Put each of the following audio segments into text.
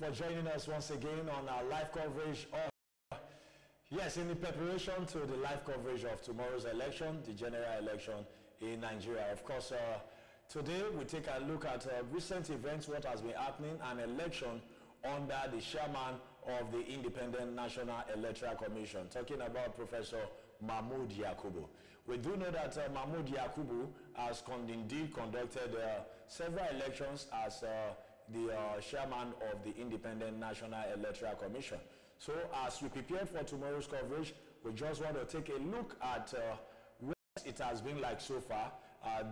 for joining us once again on our live coverage of, yes, in the preparation to the live coverage of tomorrow's election, the general election in Nigeria. Of course, today we take a look at recent events, what has been happening, and election under the chairman of the Independent National Electoral Commission, talking about Professor Mahmood Yakubu. We do know that Mahmood Yakubu has indeed conducted several elections as the chairman of the Independent National Electoral Commission. So as we prepare for tomorrow's coverage, we just want to take a look at what it has been like so far,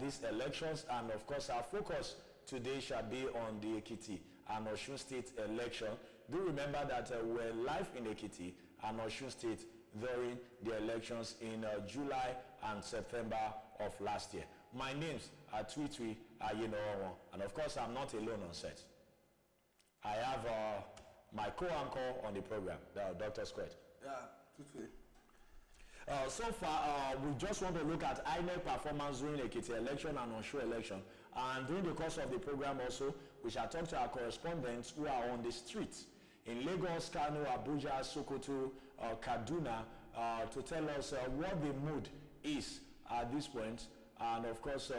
these elections, and of course our focus today shall be on the Ekiti and Osun State election. Do remember that we're live in Ekiti and Osun State during the elections in July and September of last year. My name's Twitwi Ayenowowon, and of course I'm not alone on set. I have my co-anchor on the program, Dr. Squared. Yeah, Twitwi. So far, we just want to look at Inec performance during the Ekiti election and Osun election. And during the course of the program also, we shall talk to our correspondents who are on the streets in Lagos, Kano, Abuja, Sokoto, Kaduna, to tell us what the mood is at this point. And of course,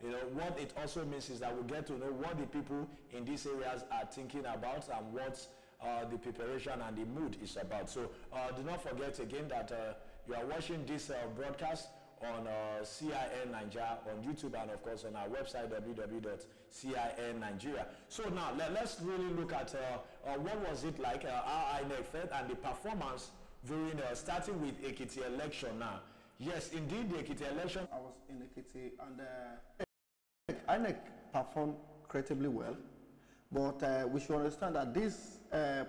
you know, what it also means is that we get to know what the people in these areas are thinking about and what the preparation and the mood is about. So do not forget again that you are watching this broadcast on CIN Nigeria on YouTube, and of course on our website www.CIN-Nigeria. So now let's really look at what was it like, how Inec felt, and the performance during starting with Ekiti election now. Yes, indeed, the Ekiti election. I was in Ekiti, and Inec performed incredibly well. But we should understand that this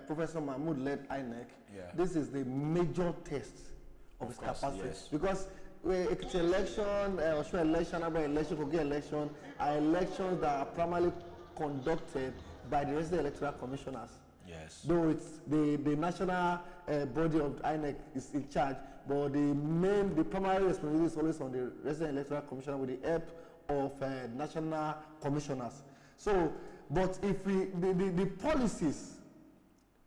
Professor Mahmood led Inec. Yeah. This is the major test of his capacity. Yes. Because Ekiti election, Osun election, Aba election, Kogi election are elections that are primarily conducted by the resident electoral commissioners. Yes. Though it's the national body of Inec is in charge, but the primary responsibility is always on the resident electoral commissioner with the help of national commissioners. So, but if the policies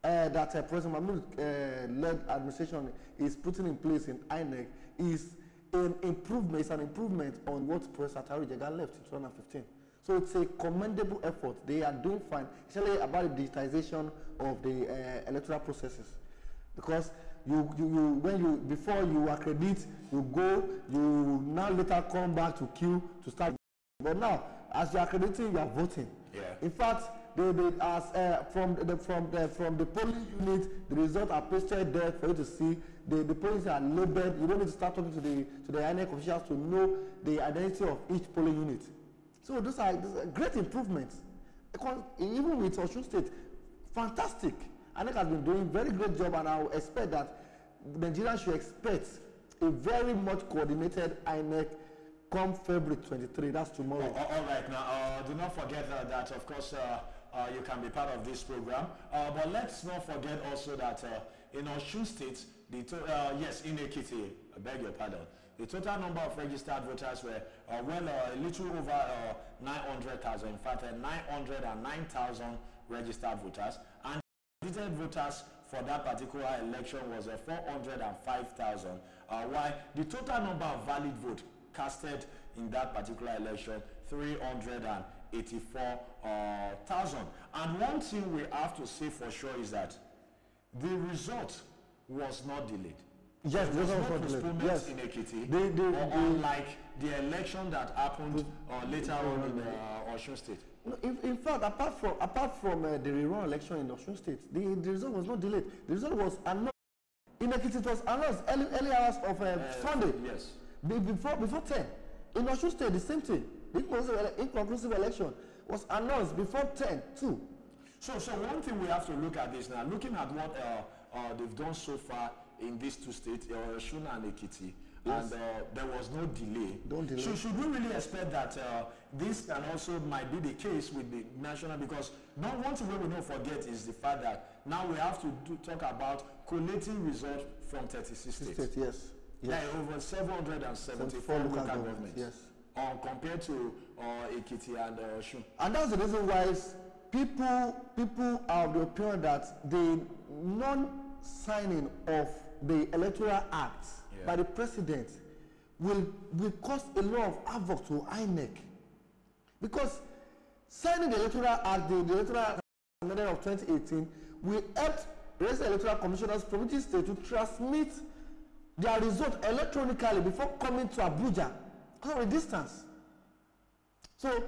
that President Mahmood led administration is putting in place in Inec is an improvement on what Professor Atari Jegan left in 2015. So it's a commendable effort. They are doing fine, especially about the digitization of the electoral processes. Because before you accredit, you go, you now later come back to queue to start. But now, as you are accrediting, you are voting. Yeah. In fact, from the polling unit, the results are pasted there for you to see. The polls are labeled. You don't need to start talking to the Inec officials to know the identity of each polling unit. So those are great improvements. Even with Osun State, fantastic. Inec has been doing a very great job, and I will expect that Nigerians should expect a very much coordinated Inec come February 23. That's tomorrow. All right. Now, do not forget that, of course, you can be part of this program. But let's not forget also that in Osun State, yes, in Ekiti, I beg your pardon, the total number of registered voters were a little over 900,000. In fact, 909,000 registered voters. And registered voters for that particular election was 405,000. While the total number of valid votes casted in that particular election, 384,000. And one thing we have to say for sure is that the result was not delayed. Yes, there was no postponement in Ekiti, unlike the election that happened later on in Osun State. No, in fact, apart from the rerun election in Osun State, the result was not delayed. The result was announced. In Ekiti, it was announced early hours of Sunday. Yes. Before 10. In Osun State, the same thing. The inconclusive election was announced before 10 too. So one thing we have to look at this now, looking at what they've done so far in these two states, Osun and Ekiti, yes. And there was no delay. Don't delay. So should we really expect that this can also might be the case with the national? Because not one thing we will not forget is the fact that now we have to talk about collating results from 36 states. Yes. There are over 774 local governments. Yes. Compared to Ekiti and Osun. And that's the reason why people are of the opinion that the non-signing of the Electoral Act by the president will cause a lot of havoc to INEC, because signing the Electoral Act, the Electoral Amendment of 2018, will help the resident electoral commissioners from each state to transmit their result electronically before coming to Abuja because of the distance. So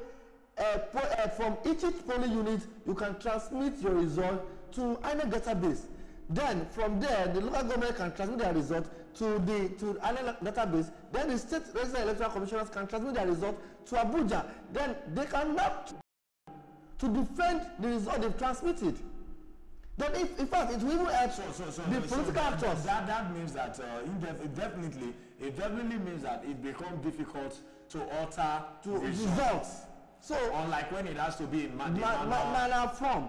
from each polling unit, you can transmit your result to INEC database. Then from there, the local government can transmit their result to INEC database. Then the state resident electoral commissioners can transmit their result to Abuja. Then they can map to defend the result they've transmitted. Then if, in fact, it will even help the political actors. That means that it definitely means that it becomes difficult to alter results. So unlike when it has to be in manner form.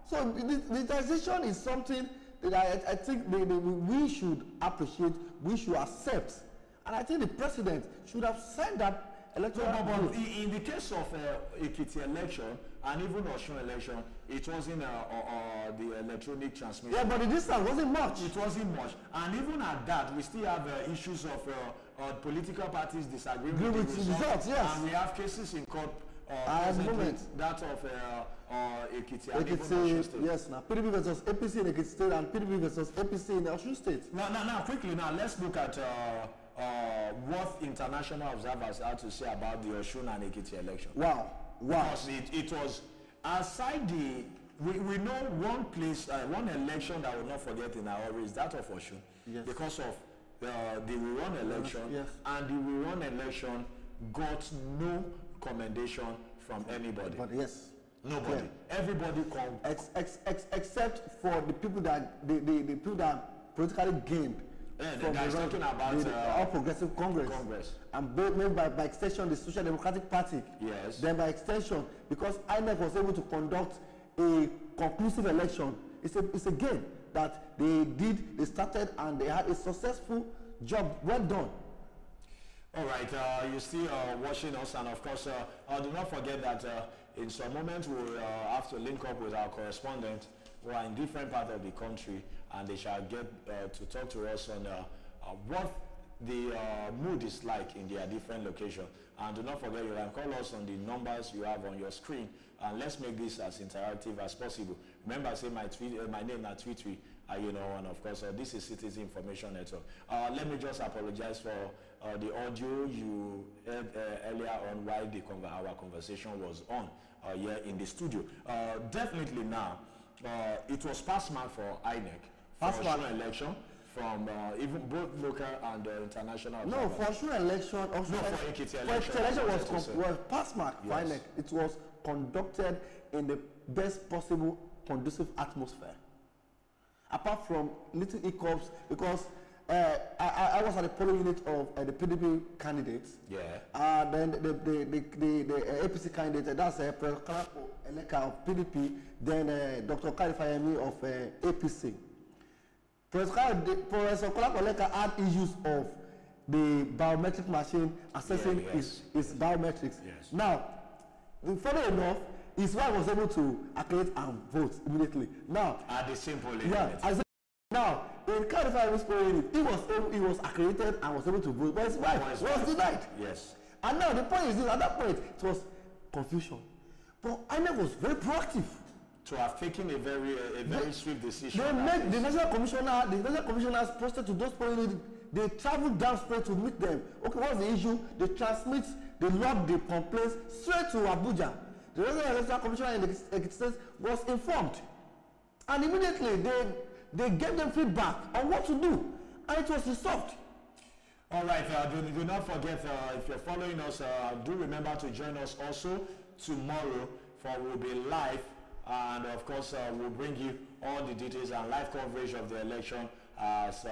So digitization is something that I think we should appreciate, we should accept, and I think the president should have signed that electoral. But in the case of Ekiti election and even Osun election, it wasn't the electronic transmission. Yeah, but the distance wasn't much. It wasn't much, and even at that, we still have issues of political parties disagreeing with the results. Yes, and we have cases in court. That of Ekiti and even Osun State. Yes, now PDP versus APC in Ekiti State and PDP versus APC in Osun State. Now, quickly, let's look at what international observers had to say about the Osun and Ekiti election. Wow. Because it was, aside we know one place, one election that we'll not forget in our is that of Osun. Yes. Because of the rerun election, yes. And the rerun election got no commendation from anybody. But yes. Nobody. Yeah. Everybody except for the people that the people that politically gained. From talking about the All Progressive Congress. And maybe by extension the Social Democratic Party. Yes. Then by extension, because INEC was able to conduct a conclusive election, it's a game that they started and they had a successful job, well done. All right, you're still watching us, and of course, do not forget that in some moments we'll have to link up with our correspondent who are in different parts of the country, and they shall get to talk to us on what the mood is like in their different locations. And do not forget, you can call us on the numbers you have on your screen, and let's make this as interactive as possible. Remember, I say my name is Twitwi Ayenowowon. Of course, this is Citizen Information Network. Let me just apologize for the audio you heard earlier on while our conversation was on here in the studio. Definitely now, it was pass mark for INEC for Osun election from even both local and international. No, for Osun election, for Ekiti election was pass mark for INEC. It was conducted in the best possible conducive atmosphere. Apart from little hiccups, because I was at the polling unit of the PDP candidates. Yeah. Then the APC candidate, that's Professor Eleka of PDP, then Dr. Karifayemi of APC. Professor Eleka had issues of the biometric machine assessing his biometrics. Yes. Now, funny enough, his wife was able to accredit and vote immediately. Now, at the same polling unit. Now, in Karifayemi's polling unit, he was accredited and was able to vote, but his wife was denied. Yes. And now the point is this, at that point, it was confusion. But INEC was very proactive. To have taken a very swift decision. They made the national commissioners posted to those polling units. They traveled down straight to meet them. Okay, what's the issue? They transmit, they log the complaints straight to Abuja. The resident electoral commissioner in the Ekiti State was informed. And immediately they gave them feedback on what to do. And it was resolved. All right, do not forget, if you're following us, do remember to join us also tomorrow, for we'll be live. And of course, we'll bring you all the details and live coverage of the election as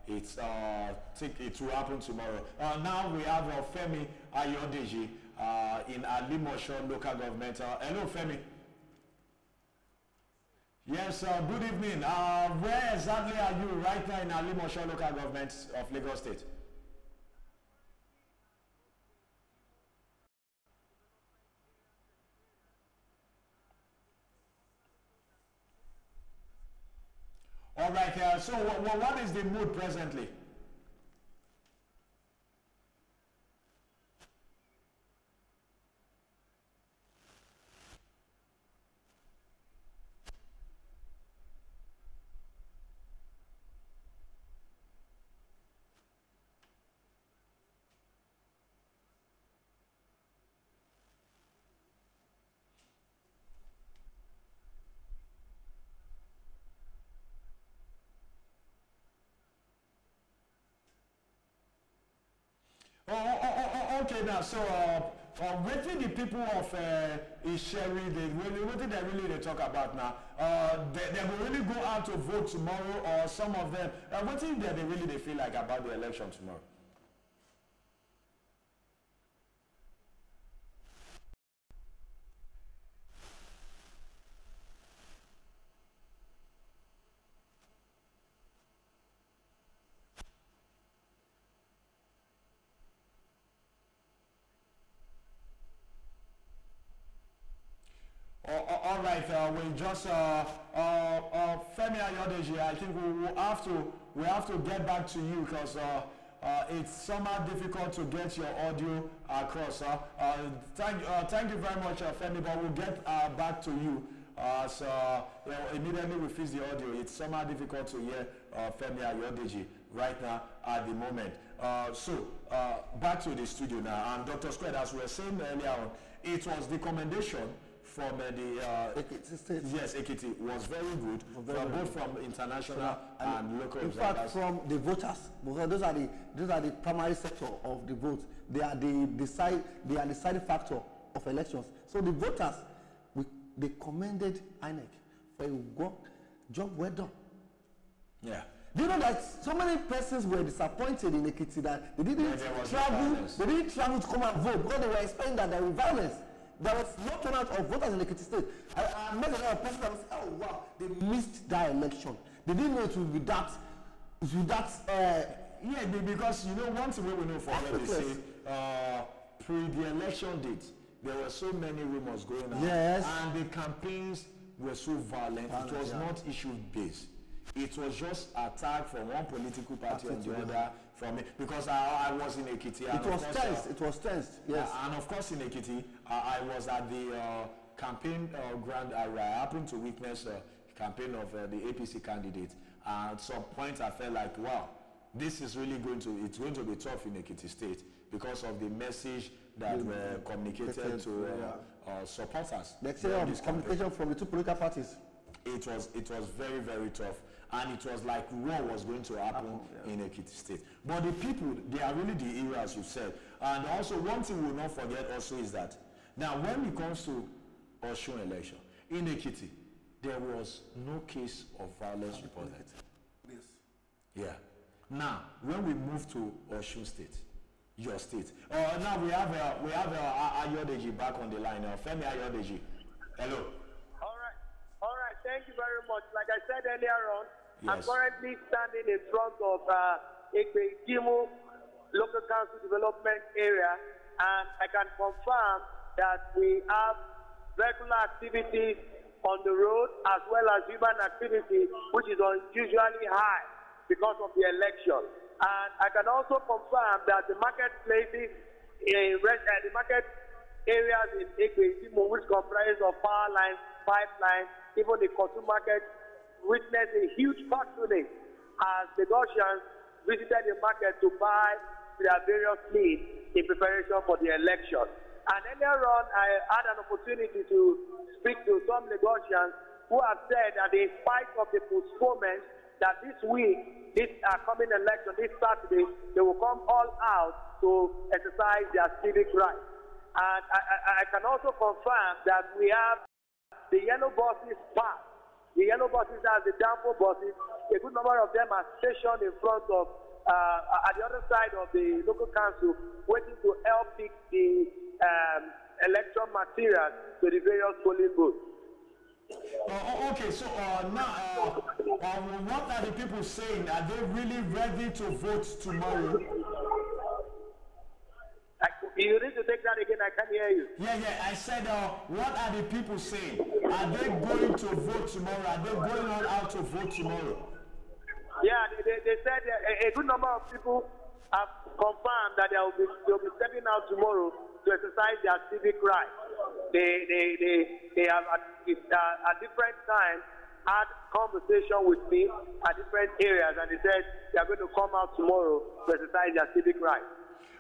it will happen tomorrow. Now we have Femi Ayodeji in Alimosho local government. Hello, Femi. Yes, good evening. Where exactly are you right now in Alimosho local government of Lagos State? All right. So what is the mood presently? Okay now. So what did the people of Isheri, what did they really talk about now? They will really go out to vote tomorrow, or some of them. What did they really feel like about the election tomorrow? All right, we just Femi Ayodeji, I think we have to get back to you because it's somehow difficult to get your audio across. Thank you very much, Femi, but we'll get back to you. So immediately we fix the audio. It's somehow difficult to hear Femi Ayodeji right now at the moment. So back to the studio now. And Dr. Squared, as we were saying earlier on, it was the commendation from the Ekiti State. Yes, Ekiti was very good, both from international and local. In fact, from the voters, because those are the primary sector of the vote. They are the deciding factor of elections. So the voters, they commended Inec for a job well done. Yeah. Do you know that so many persons were disappointed in Ekiti that they didn't travel? They didn't travel to come and vote because they were expecting that there was violence. There was no turnout of voters in Ekiti State. I met a lot of persons that was, oh wow, they missed that election. They didn't know it would be that. Yeah, because you know one thing we know for what they say, pre the election date, there were so many rumors going on. Yes. And the campaigns were so violent. It was not issue based. It was just attack from one political party on the other. From it, because I was in Ekiti. And it was tensed. Yes. And of course in Ekiti, I was at the campaign ground. I happened to witness a campaign of the APC candidate. At some point, I felt like, wow, this is really going to be tough in Ekiti State because of the message that were communicated to supporters. The exchange of communication from the two political parties. It was very, very tough. And it was like war was going to happen in Ekiti State. But the people, they are really the hero, as you said. And also, one thing we will not forget also is that, now when it comes to Osun election, in Ekiti, there was no case of violence reported. Yes. Yeah. Now, when we move to Osun State, your state, now we have Ayodeji back on the line now. Femi Ayodeji, hello. All right, thank you very much. Like I said earlier on, yes. I'm currently standing in front of Ekiti Local Council Development Area, and I can confirm that we have regular activities on the road as well as human activity, which is unusually high because of the election. And I can also confirm that the marketplaces, the market areas in Ekiti, which comprise of power lines, pipelines, even the Kotu market, witnessed a huge patronage as the Gaussians visited the market to buy their various needs in preparation for the election. And earlier on, I had an opportunity to speak to some Lagosians who have said that in spite of the postponement, that this week, this coming election, this Saturday, they will come all out to exercise their civic rights. And I can also confirm that we have the yellow buses parked. The yellow buses are the downfall buses. A good number of them are stationed in front of, at the other side of the local council, waiting to help pick the election material to the various polling booths. Okay, so now, what are the people saying? Are they really ready to vote tomorrow? You need to take that again, I can't hear you. Yeah, I said, what are the people saying? Are they going to vote tomorrow? Are they going all out to vote tomorrow? they said a good number of people have confirmed that they'll be stepping out tomorrow to exercise their civic rights. They have at different times had conversation with me at different areas, and they said they are going to come out tomorrow to exercise their civic rights.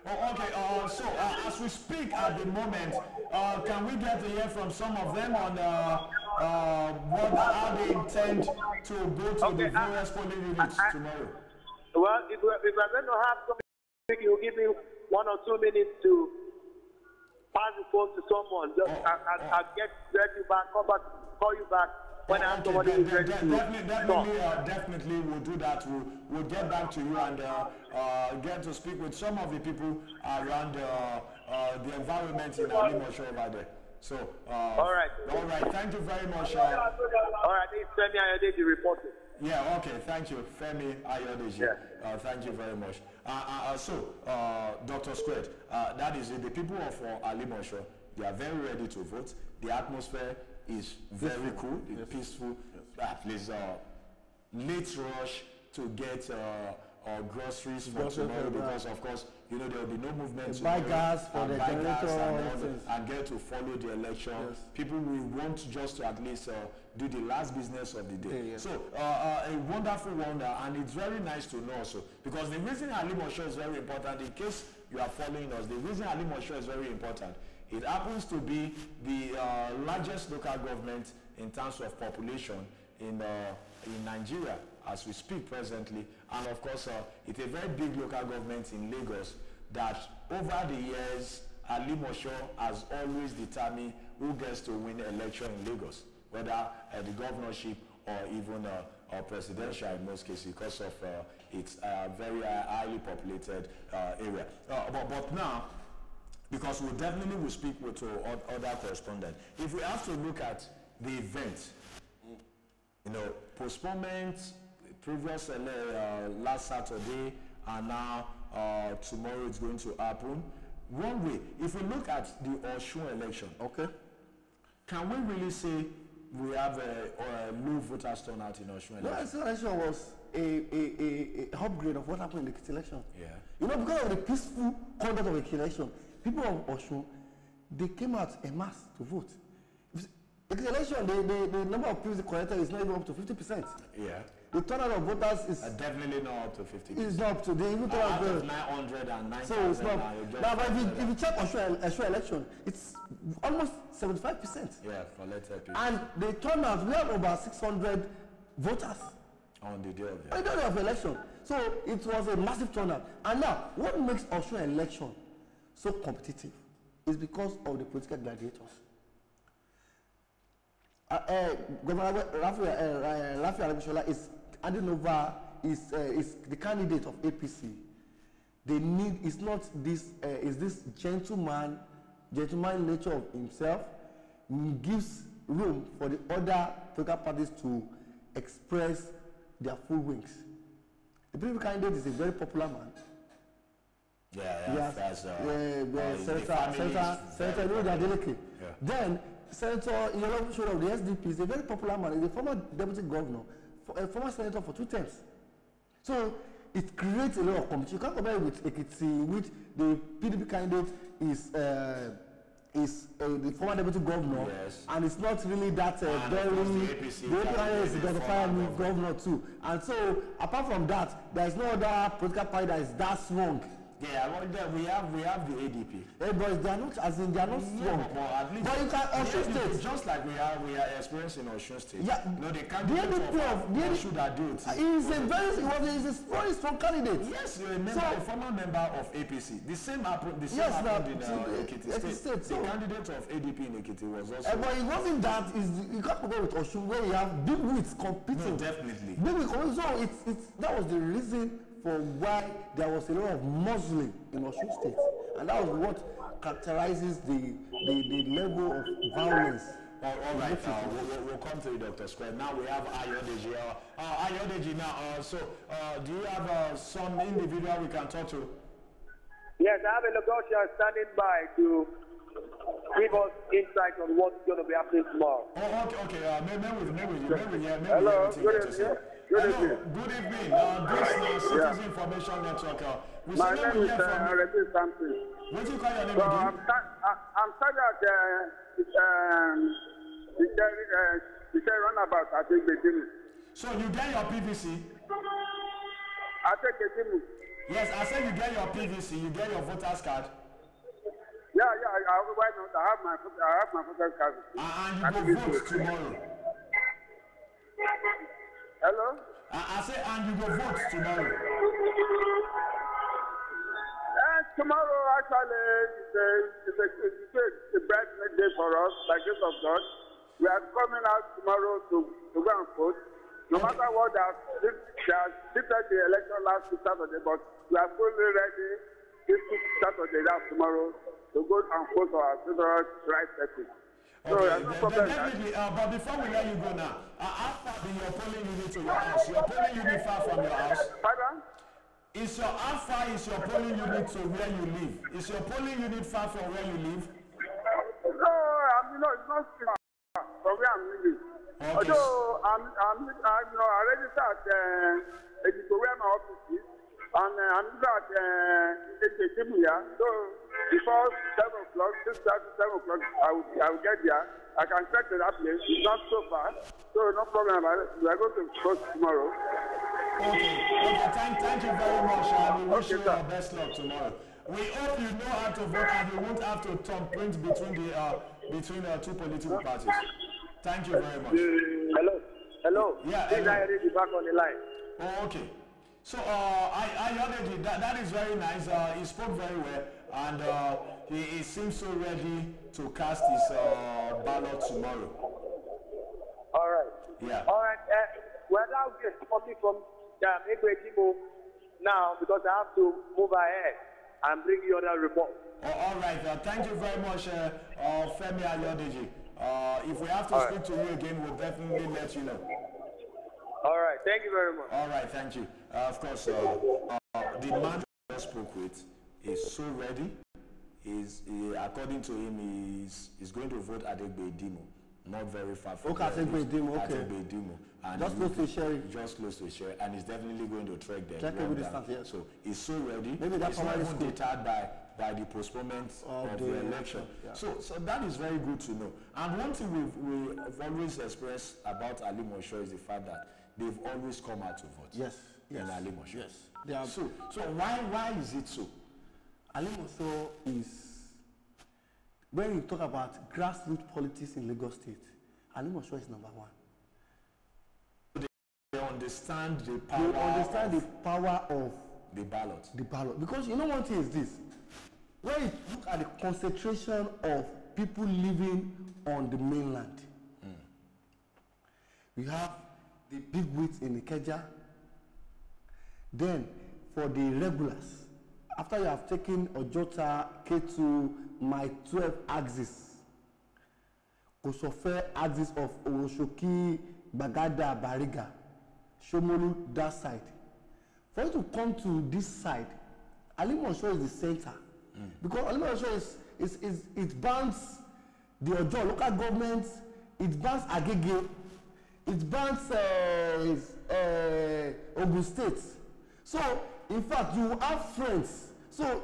Oh, okay. So as we speak at the moment, can we get to hear from some of them on how they intend to go to the various polling units tomorrow? Well, if we're going to have something, you'll give me 1 or 2 minutes to pass the phone to someone. Just I'll get you back, call you back. When somebody is ready definitely we'll do that. We'll get back to you and get to speak with some of the people around the environment in Alimosho over there. So, all right. Thank you very much. All right, it's Femi Ayodeji reporting. Yeah, okay. Thank you, Femi Ayodeji. Yeah. Thank you very much. Dr. Squared, that is it. The people of Alimosho, they are very ready to vote. The atmosphere is very cool, it's peaceful. Please, late rush to get groceries for tomorrow because, of course, you know there will be no movement to buy gas for the generator and get to follow the election. Yes. People will want just to at least do the last business of the day. Yeah. So, a wonderful wonder, and it's very nice to know also because the reason Alimosho is very important, in case you are following us, the reason Alimosho is very important. It happens to be the largest local government in terms of population in Nigeria as we speak presently. And of course, it's a very big local government in Lagos that over the years, Alimosho has always determined who gets to win election in Lagos, whether the governorship or even presidential in most cases because of its very highly populated area. But now, because we definitely will speak with other correspondents. If we have to look at the event, you know, postponement, previous last Saturday, and now tomorrow it's going to happen. One way, if we look at the Osun election, okay, can we really say we have a low voters turnout in Osun election? No, this election was a upgrade of what happened in the Ekiti election. Yeah. You know, because of the peaceful conduct of the election, people of Osun, they came out en masse to vote. The election, the number of people collected is not even up to 50%. Yeah. The turnout of voters is definitely not up to 50%. It's not up to the even out of 909,000. So it's not. Now, but if you check Osun election, it's almost 75%. Yeah, collected people. And the turnout, we have about 600 voters on the day of the election. On the day of the election. So it was a massive turnout. And now, what makes Osun election so competitive is because of the political gladiators. Governor Rafi is handing over is the candidate of APC. They need is not this is this gentleman nature of himself gives room for the other political parties to express their full wings. The previous candidate is a very popular man. Senator Adeleke. Then Senator Ayenowowon of the SDP is a very popular man. He's a former deputy governor, a former senator for 2 terms. So it creates a lot of competition. You can't compare it with Ekiti, which the PDP candidate is the former deputy governor, and it's not really that very. The APC candidate is the former governor too. And so apart from that, there is no other political party that is that strong. Yeah, well, we have the ADP. But they are not, as in they are not strong. But you can Osun State, just like we are experiencing Osun State. Yeah, no, the candidate of Osun that do it. He's a very strong candidate. Yes, a former member of APC. The same happened. In Ekiti State. The candidate of ADP in Ekiti was also. But it wasn't that. You can't compare with Osun where you have big wigs competing. No, definitely. So that was the reason for why there was a lot of Muslim in Osun State, and that was what characterizes the level of violence. All right, we'll come to you, Dr. Square. Now we have Ayodeji. Ayodeji, now, do you have some individual we can talk to? Yes, I have a negotiator standing by to give us insight on what's going to be happening tomorrow. Oh, okay. Maybe with you. Hello, good evening. Good Hello, evening. good evening. This is Citizen Information Network. We My say name we is hear from you. Reggie Sampson. What do you call your name So again? I'm starting at the runabout. I think they give me. So you get your PVC? I think they give me. Yes, I said you get your PVC, you get your voter's card. Yeah. Why not? I have my voter's card. And you go vote tomorrow. Hello. I say and you go vote tomorrow. Tomorrow actually it's a bright day for us, by grace of God. We are coming out tomorrow to go and vote. No matter what, they have shifted the election last Saturday, but we are fully ready this Saturday, that's tomorrow, to go and vote for our federal rights setting. So Okay, no problem. definitely, but before we let you go now, how far is your polling unit to your house? Your polling unit far from your house? Pardon? How far is your polling unit to where you live? Is your polling unit far from where you live? No, it's not far from where I'm living. Okay. Although I registered to where my office is, and I'm at Ekiti. So before 7 o'clock, 6:30, 7 o'clock, I will get there. I can check to that place. It's not so far, so no problem about it. We are going to vote tomorrow. Okay. Thank you very much, and we wish you the best luck tomorrow. We hope you know how to vote and you won't have to print between two political parties. Thank you very much. Hello. Yeah. This guy is back on the line. Oh, okay. So, Ayenowowon, that is very nice. He spoke very well, and he seems so ready to cast his ballot tomorrow. All right. Yeah. All right. We're now coming from Ekiti now because I have to move ahead and bring you other report. All right. Thank you very much, Femi Ayenowowon. If we have to speak to you again, we'll definitely let you know. All right. Thank you very much. All right. Thank you. Of course, the man I spoke with is so ready. According to him, is going to vote at Demo, not very far from Demo, okay. Demo. And just close to Sherry. Just close to Sherry, and he's definitely going to trek there. Check every distance, yes. So he's so ready. Maybe that's not even deterred by the postponement of the election. Yeah. So that is very good to know. And one thing we've always expressed about Ali Mosho is the fact that they've always come out to vote. Yes. In Ali Mosho. Yes. They are. So why is it so? Ali Mosho is, when you talk about grassroots politics in Lagos State, Ali Mosho is number one. They understand the power. They understand the power of the ballot. The ballot. Because you know one thing is this. When you look at the concentration of people living on the mainland, we have the big wigs in Ikeja. Then for the regulars, after you have taken Ojota, K2, my 12 axis, Kosofe axis of Oroshoki, Bagada, Bariga, Shomolu, that side. For you to come to this side, Ali Mosho is the center. Because Ali Mosho it bans the Ojo local government, it bans Agege, it bans Ogun State. So, in fact, you have friends. So,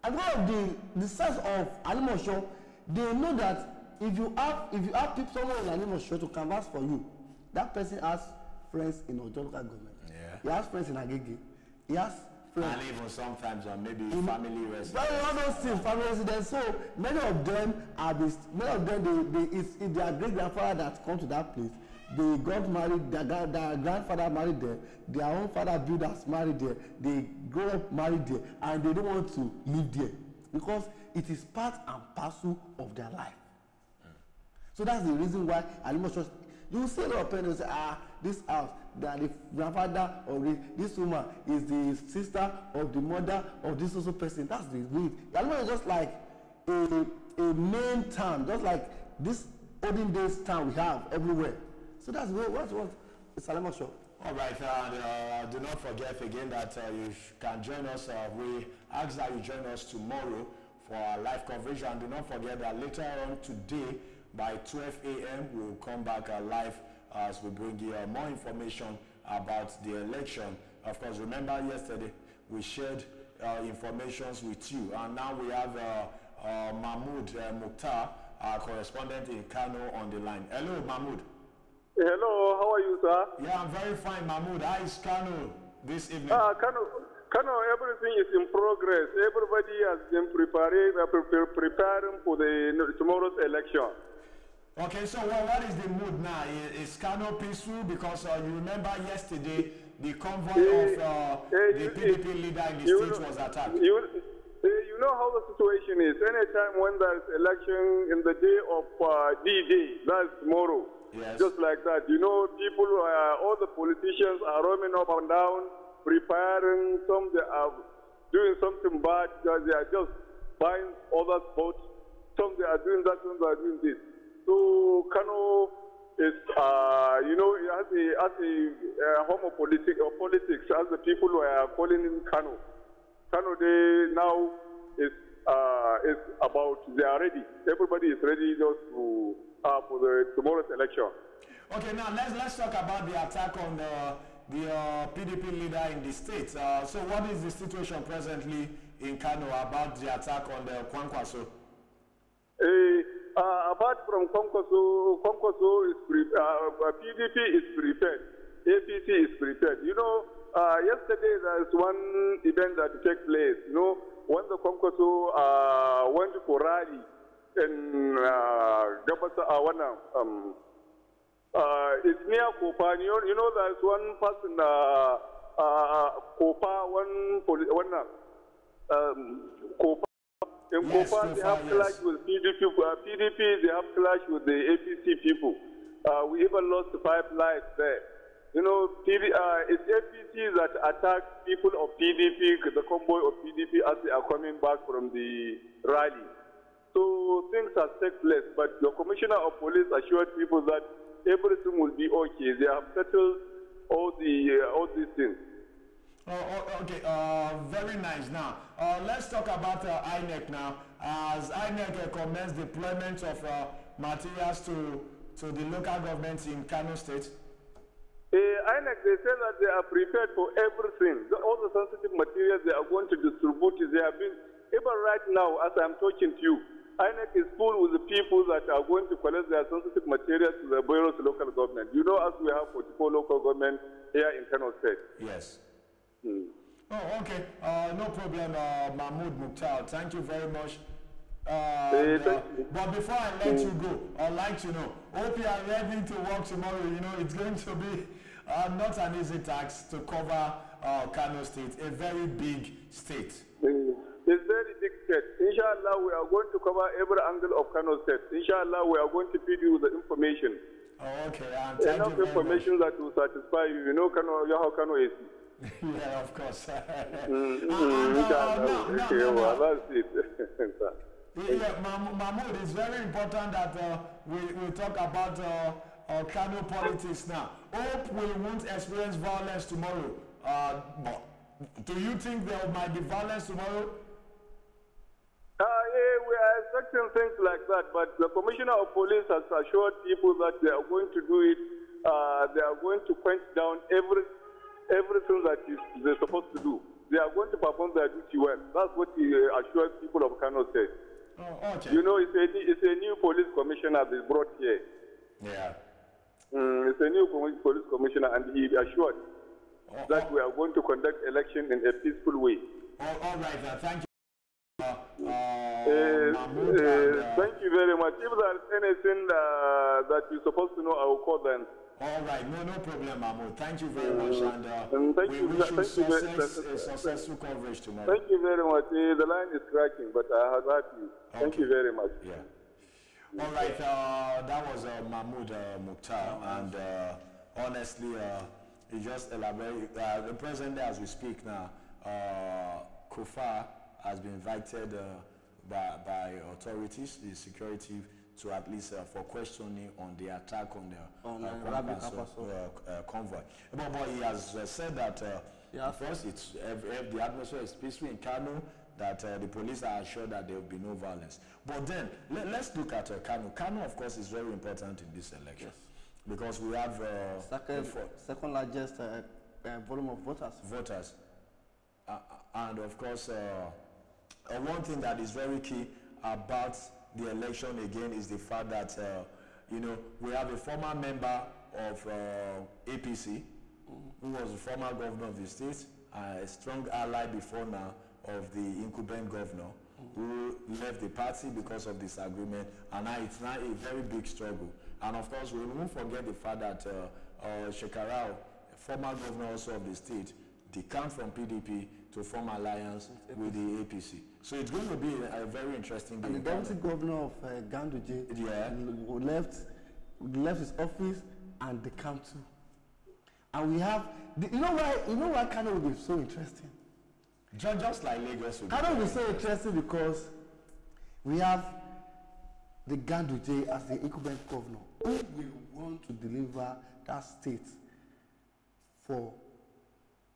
at one of the size of Ali Mosho, they know that if you have people someone in Ali Mosho to canvass for you, that person has friends in Ojo local government. Yeah. He has friends in Agege. He has friends. And even sometimes maybe family residents. But all those things, family residents. So many of them it's their great grandfather that come to that place. They got married, their grandfather married there, their own father builders married there, they grow up married there, and they don't want to live there because it is part and parcel of their life. So that's the reason why Ali Mosho, you will see a lot of parents say, this house, that the grandfather or this woman is the sister of the mother of this also person. That's the need. Ali Mosho is just like a main town, just like this olden days town we have everywhere. So that's what it's Ali Mosho. All right, do not forget again that you can join us. We ask that you join us tomorrow for our live coverage, and do not forget that later on today by 12 a.m. we'll come back live as we bring you more information about the election. Of course, remember yesterday we shared information with you, and now we have Mahmoud Mukhtar, our correspondent in Kano, on the line. Hello, Mahmoud. Hello, how are you, sir? Yeah, I'm very fine, Mahmoud. How is Kano this evening? Kano, everything is in progress. Everybody has been preparing for tomorrow's election. Okay, so what is the mood now? Is Kano peaceful? Because you remember yesterday the convoy of the PDP leader in the state was attacked. You know how the situation is. Anytime when there's election in the day of D-Day, that's tomorrow. Yes. Just like that. You know, people, all the politicians are roaming up and down, preparing. Some they are doing something bad. They are just buying other votes. Some they are doing that, some they are doing this. So Kano is, you know, as a home of politics, as the people who are calling in Kano. Kano Day now is about, they are ready. Everybody is ready just to for the tomorrow's election. Okay, now let's talk about the attack on the PDP leader in the state. So what is the situation presently in Kano about the attack on the Kwankwaso? Apart from Kwankwaso is PDP is prepared. APC is prepared. You know, yesterday there's one event that took place. You know, when the Kwankwaso went for rally in it's near Kopa. You know, there's one person, Kopa, Kopa. In yes, Kopa, they have clash with PDP, they have clash with the APC people. We even lost 5 lives there. You know, it's APC that attacked people of PDP, the convoy of PDP, as they are coming back from the rally. So things have taken place, but the commissioner of police assured people that everything will be okay. They have settled all these things. Okay, very nice. Now, let's talk about Inec now. As Inec commenced deployment of materials to the local governments in Kano State. Inec, they say that they are prepared for everything. All the sensitive materials they are going to distribute, they have been, even right now, as I'm talking to you, Inec is full with the people that are going to collect their sensitive materials to the various local government. You know, as we have 44 local government here in Kano State. Yes. Oh, okay. No problem, Mahmoud Mukhtar. Thank you very much. But before I let you go, I'd like to know, hope you are ready to work tomorrow. You know, it's going to be not an easy task to cover Kano State, a very big state. It's very big state. Inshallah, we are going to cover every angle of Kano State. Inshallah, we are going to feed you with the information. Oh, okay. Enough information that will satisfy you. You know how Kano is. Yeah, of course. That's it. Yeah, Mahmoud, it's very important that we talk about Kano politics now. Hope we won't experience violence tomorrow. But do you think there might be violence tomorrow? Yeah, we are expecting things like that, but the Commissioner of Police has assured people that they are going to do it. They are going to quench down everything that they're supposed to do. They are going to perform their duty well. That's what he assures people of Kano State. Oh, okay. You know, it's a new police commissioner they brought here. Yeah. It's a new police commissioner, and he assured that we are going to conduct election in a peaceful way. All right, thank you. Thank you very much. If there's anything that you're supposed to know, I will call them. All right, no problem, Mahmoud. Thank you very much, and we wish you successful coverage tomorrow. Thank you very much. The line is cracking, but I have heard you. Okay. Thank you very much. Yeah. All right, that was Mahmoud Mukhtar, and honestly, he just elaborated. The president, as we speak now, Kofa has been invited by authorities, the security, to at least for questioning on the attack on the convoy. But he has said that first, the atmosphere is peaceful in Kano, that the police are assured that there will be no violence. But then, let's look at Kano. Kano, of course, is very important in this election. Because we have second largest volume of voters. And of course, one thing that is very key about the election again is the fact that you know, we have a former member of APC who was the former governor of the state, a strong ally before now of the incumbent governor, who left the party because of disagreement, and now it's now a very big struggle. And of course, we won't forget the fact that Shekarau, former governor also of the state, decamped from PDP to form alliance with the APC. So it's going to be a very interesting day. And the deputy governor of Ganduje left his office and decamped too. And we have, you know why Kano will be so interesting? Just like Lagos. Kano will be so interesting because we have the Ganduje as the incumbent governor who will want to deliver that state for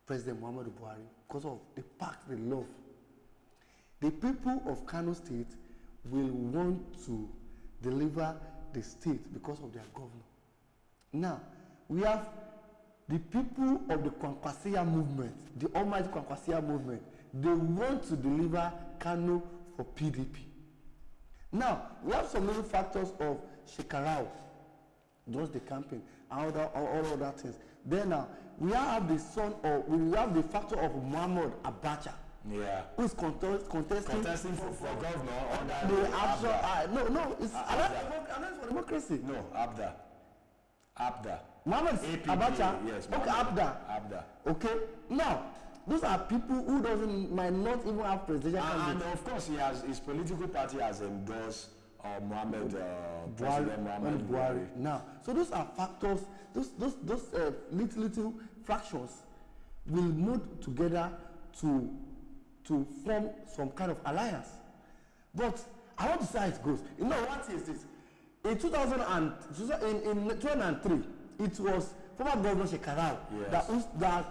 President Muhammadu Buhari because of the pact they love. The people of Kano State will want to deliver the state because of their governor. Now, we have the people of the Kwankwasia movement, the almighty Kwankwasia movement. They want to deliver Kano for PDP. Now, we have some little factors of Shekarau, just the campaign, and all other things. Then now, we have the the factor of Muhammad Abacha. Yeah. Who is contesting for governor. No, it's alliance for democracy. No, Abda. Muhammad Abacha. Yes. Okay, Abda. Okay. Now, those are people who might not even have presidential candidate. And of course, his political party has endorsed President Muhammad Buhari. Now, so those are factors. Those little fractions will move together to form some kind of alliance. But I want to see how it goes. You know, what is this? In 2003, it was former Governor Shekarau that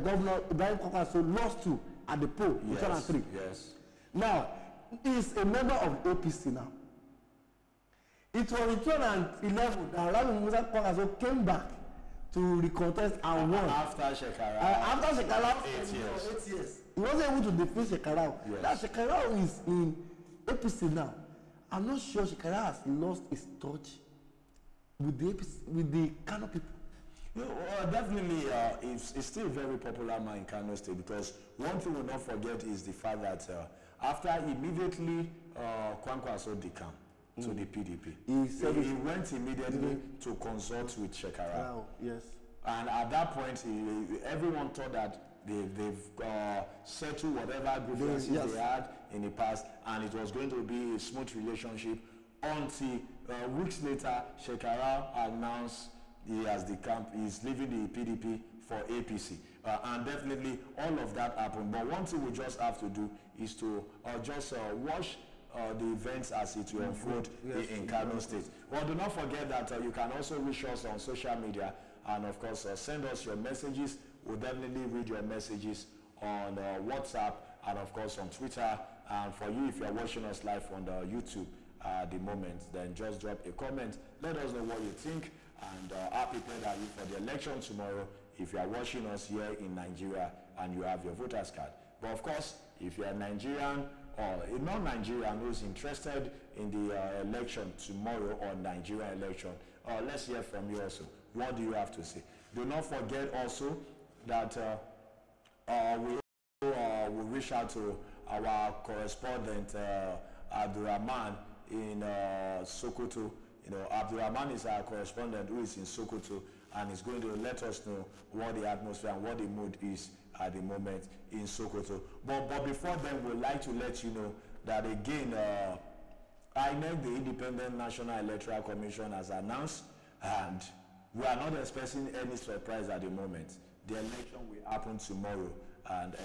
Governor Ibrahim Kwankwaso lost to at the poll in 2003. Yes. Now, he's a member of APC now. It was in 2011 that Rabi Musa Kwankwaso came back to recontest and won. After Shekarau. After Shekarau, 8 years. 8 years. He wasn't able to defeat Shekarau. Yes. Now Shekarau is in APC now. I'm not sure Shekarau has lost his touch with the APC, with the Kano people. Definitely, it's still a very popular man in Kano State, because one thing we'll not forget is the fact that after immediately Kwankwaso decamped to the PDP, he went immediately to consult with Shekarau. Wow, yes. And at that point, everyone thought that they've settled whatever grievances they had in the past, and it was going to be a smooth relationship until weeks later, Shekarau announced he has decamped, he's leaving the PDP for APC. And definitely all of that happened. But one thing we just have to do is to just watch the events as it will unfold in Kano State. Well, do not forget that you can also reach us on social media, and of course send us your messages. We'll definitely read your messages on WhatsApp and of course on Twitter. And for you, if you're watching us live on the YouTube at the moment, then just drop a comment. Let us know what you think, and how prepared are you for the election tomorrow if you are watching us here in Nigeria and you have your voter's card. But of course, if you are Nigerian or a non-Nigerian who's interested in the election tomorrow, or Nigerian election, let's hear from you also. What do you have to say? Do not forget also that we will reach out to our correspondent Abdurrahman in Sokoto. You know, Abdurrahman is our correspondent who is in Sokoto, and is going to let us know what the atmosphere and what the mood is at the moment in Sokoto. But before then, we'd like to let you know that again, Inec, the Independent National Electoral Commission, has announced, and we are not expecting any surprise at the moment. The election will happen tomorrow, and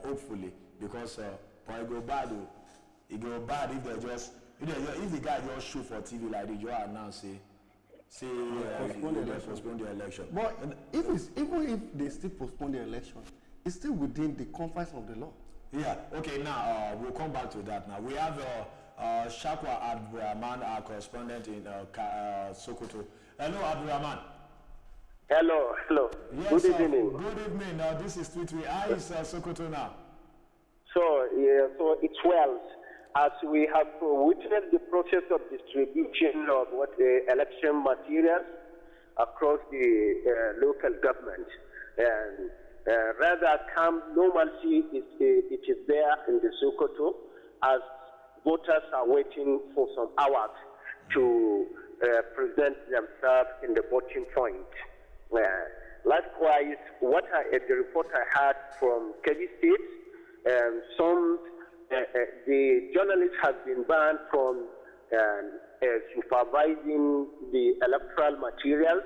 hopefully, because it go bad if they just, if the guy just shoot for TV like they just announce say postpone the election. But even if they still postpone the election, it's still within the confines of the law. Yeah. Okay. Now we'll come back to that. Now we have Shakwa Abdurrahman, our correspondent in Sokoto. Hello, Abdurrahman. Hello. Yes, good evening. Good evening. This is Twitwi. How is Sokoto now? So it's well. As we have witnessed the process of distribution of election materials across the local government, and rather calm normalcy it is there in the Sokoto, as voters are waiting for some hours to present themselves in the voting point. Likewise, the report I had from Kebbi State, the journalists have been banned from supervising the electoral materials.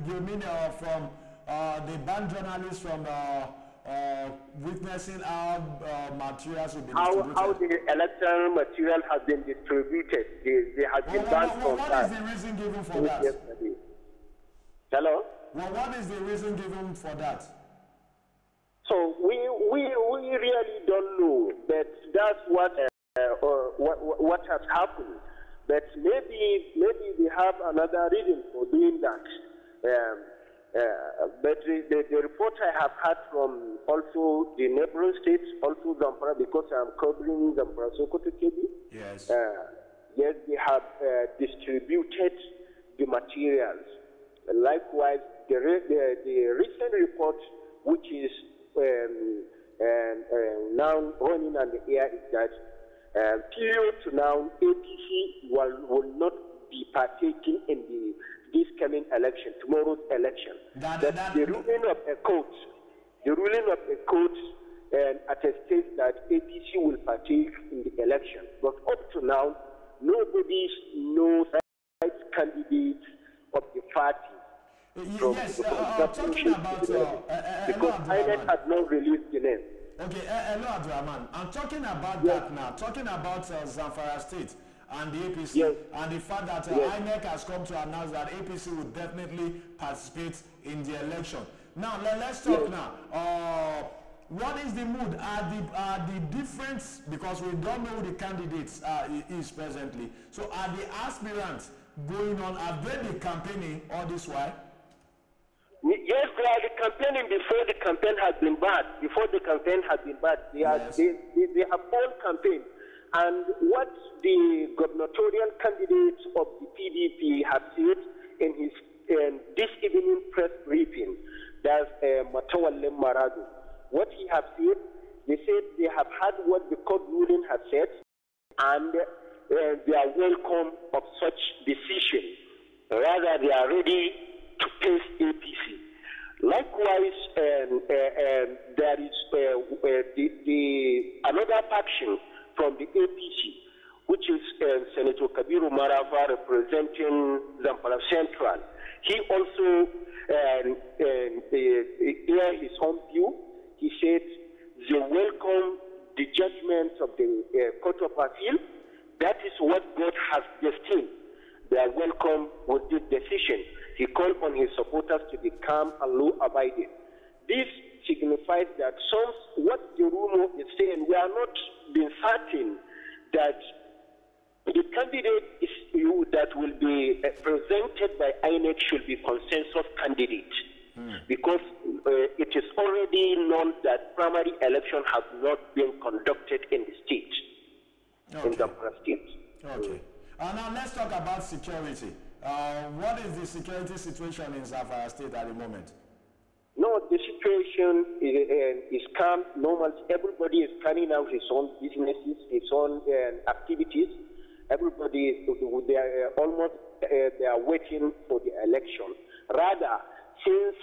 You mean from the banned journalists from witnessing how materials will be distributed? How the electoral material has been distributed. They have been banned from that. What is the reason given for that? Yesterday. Hello? Well, what is the reason given for that? So we really don't know, but that's what has happened. But maybe they have another reason for doing that. But the report I have had from also the neighboring states, also Zamfara, because I'm covering Zamfara, Sokoto, Kebbi. Yes. Yes, they have distributed the materials. Likewise, the recent report, which is now running on the air, is that period to now, APC will not be partaking in this coming election, tomorrow's election. The ruling of a court attestates that APC will partake in the election. But up to now, nobody knows the candidates of the party. Yes, talking about because Inec had not released the name. Okay, hello Abdurrahman. I'm talking about that now. Talking about Zamfara State and the APC, and the fact that Inec has come to announce that APC will definitely participate in the election. Now let's talk now. What is the mood? Are the difference, because we don't know who the candidates is presently. So are the aspirants going on? Have they been campaigning all this while? Yes, they are campaigning before the campaign has been bad. Before the campaign has been bad, they have all campaigned. And what the gubernatorial candidate of the PDP has said in his this evening press briefing, that's Matawale Maradu. What he has said, they said they have had what the court ruling has said, and they are welcome of such decision. Rather, they are ready to face APC. Likewise, there is another faction from the APC, which is Senator Kabiru Marafa representing Zamfara Central. He also aired his own view. He said they welcome the judgment of the Court of Appeal. That is what God has destined. They are welcome with this decision. He called on his supporters to be calm and law-abiding. This signifies that what the rumor is saying, we are not being certain that the candidate that will be presented by Inec should be consensus candidate. Because it is already known that primary election has not been conducted in the state, in the state. Okay. Now let's talk about security. What is the security situation in Zamfara State at the moment? No, the situation is calm, normal. Everybody is carrying out his own businesses, his own activities. Everybody, they are waiting for the election. Rather, since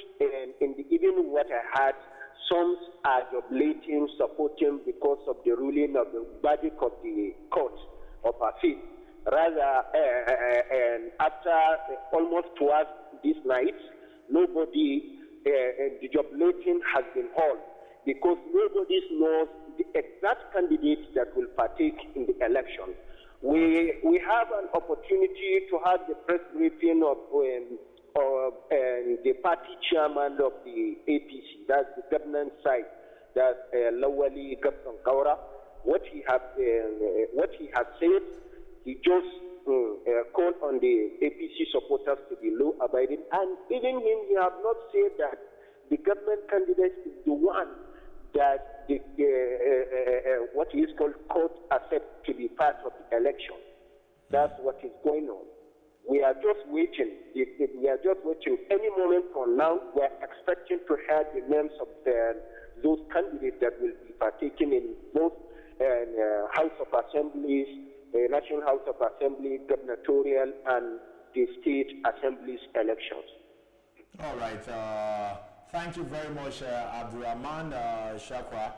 in the evening what I had, some are jubilating, supporting because of the ruling of the verdict of the court of appeal. Rather, after almost towards this night, nobody, the jubilating has been held because nobody knows the exact candidate that will partake in the election. We have an opportunity to have the press briefing of the party chairman of the APC, that's the government side, that's Lawali Gabson Kaura. what he has said. He just called on the APC supporters to be law-abiding, and even him, he have not said that the government candidate is the one that the what is called court accept to be part of the election. That's what is going on. We are just waiting. We are just waiting. Any moment from now, we are expecting to hear the names of those candidates that will be partaking in both House of Assemblies, National House of Assembly, gubernatorial, and the state assemblies elections. All right. Thank you very much, Abdurrahman Shakwa.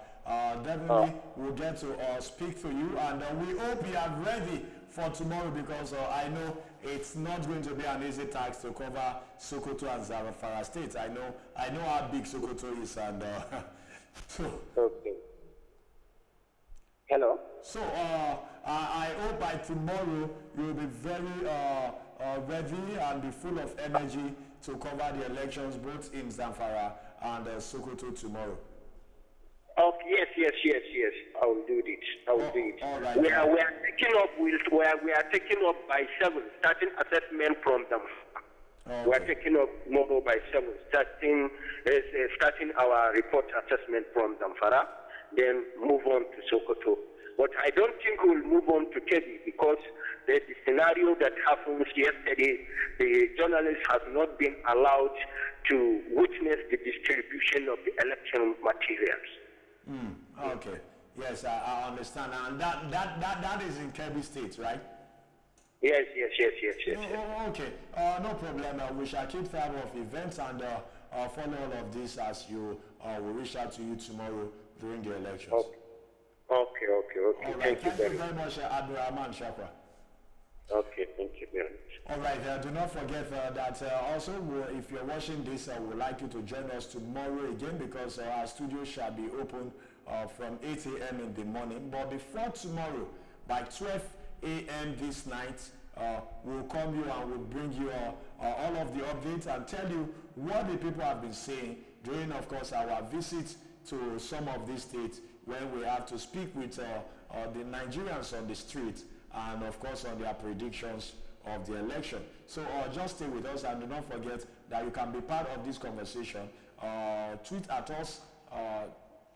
Definitely, we'll get to speak to you, and we hope you are ready for tomorrow, because I know it's not going to be an easy task to cover Sokoto and Zamfara states. I know how big Sokoto is, and so. Okay. Hello. So I hope by tomorrow you will be very ready and be full of energy to cover the elections both in Zamfara and Sokoto tomorrow. Oh, yes. I will do it. I will do it. All right. We are taking up. We are taking up by 7, starting assessment from them. Okay. We are taking up tomorrow by 7, starting our report assessment from Zamfara, then move on to Sokoto. But I don't think we'll move on to Kebbi, because the scenario that happened yesterday, the journalists have not been allowed to witness the distribution of the election materials. Okay. Yes, I understand. And that is in Kebbi State, right? Yes. Okay. No problem. We shall keep track of events and follow all of this as you will reach out to you tomorrow during the elections. Okay. All right. Thank you very much, Abdurrahman Shakwa. Okay, thank you very much. All right, do not forget that also, if you're watching this, we'd like you to join us tomorrow again, because our studio shall be open from 8 a.m. in the morning. But before tomorrow, by 12 a.m. this night, we'll come you and we'll bring you all of the updates and tell you what the people have been saying during, of course, our visit to some of these states, when we have to speak with the Nigerians on the street, and of course on their predictions of the election. So just stay with us, and do not forget that you can be part of this conversation. Tweet at us,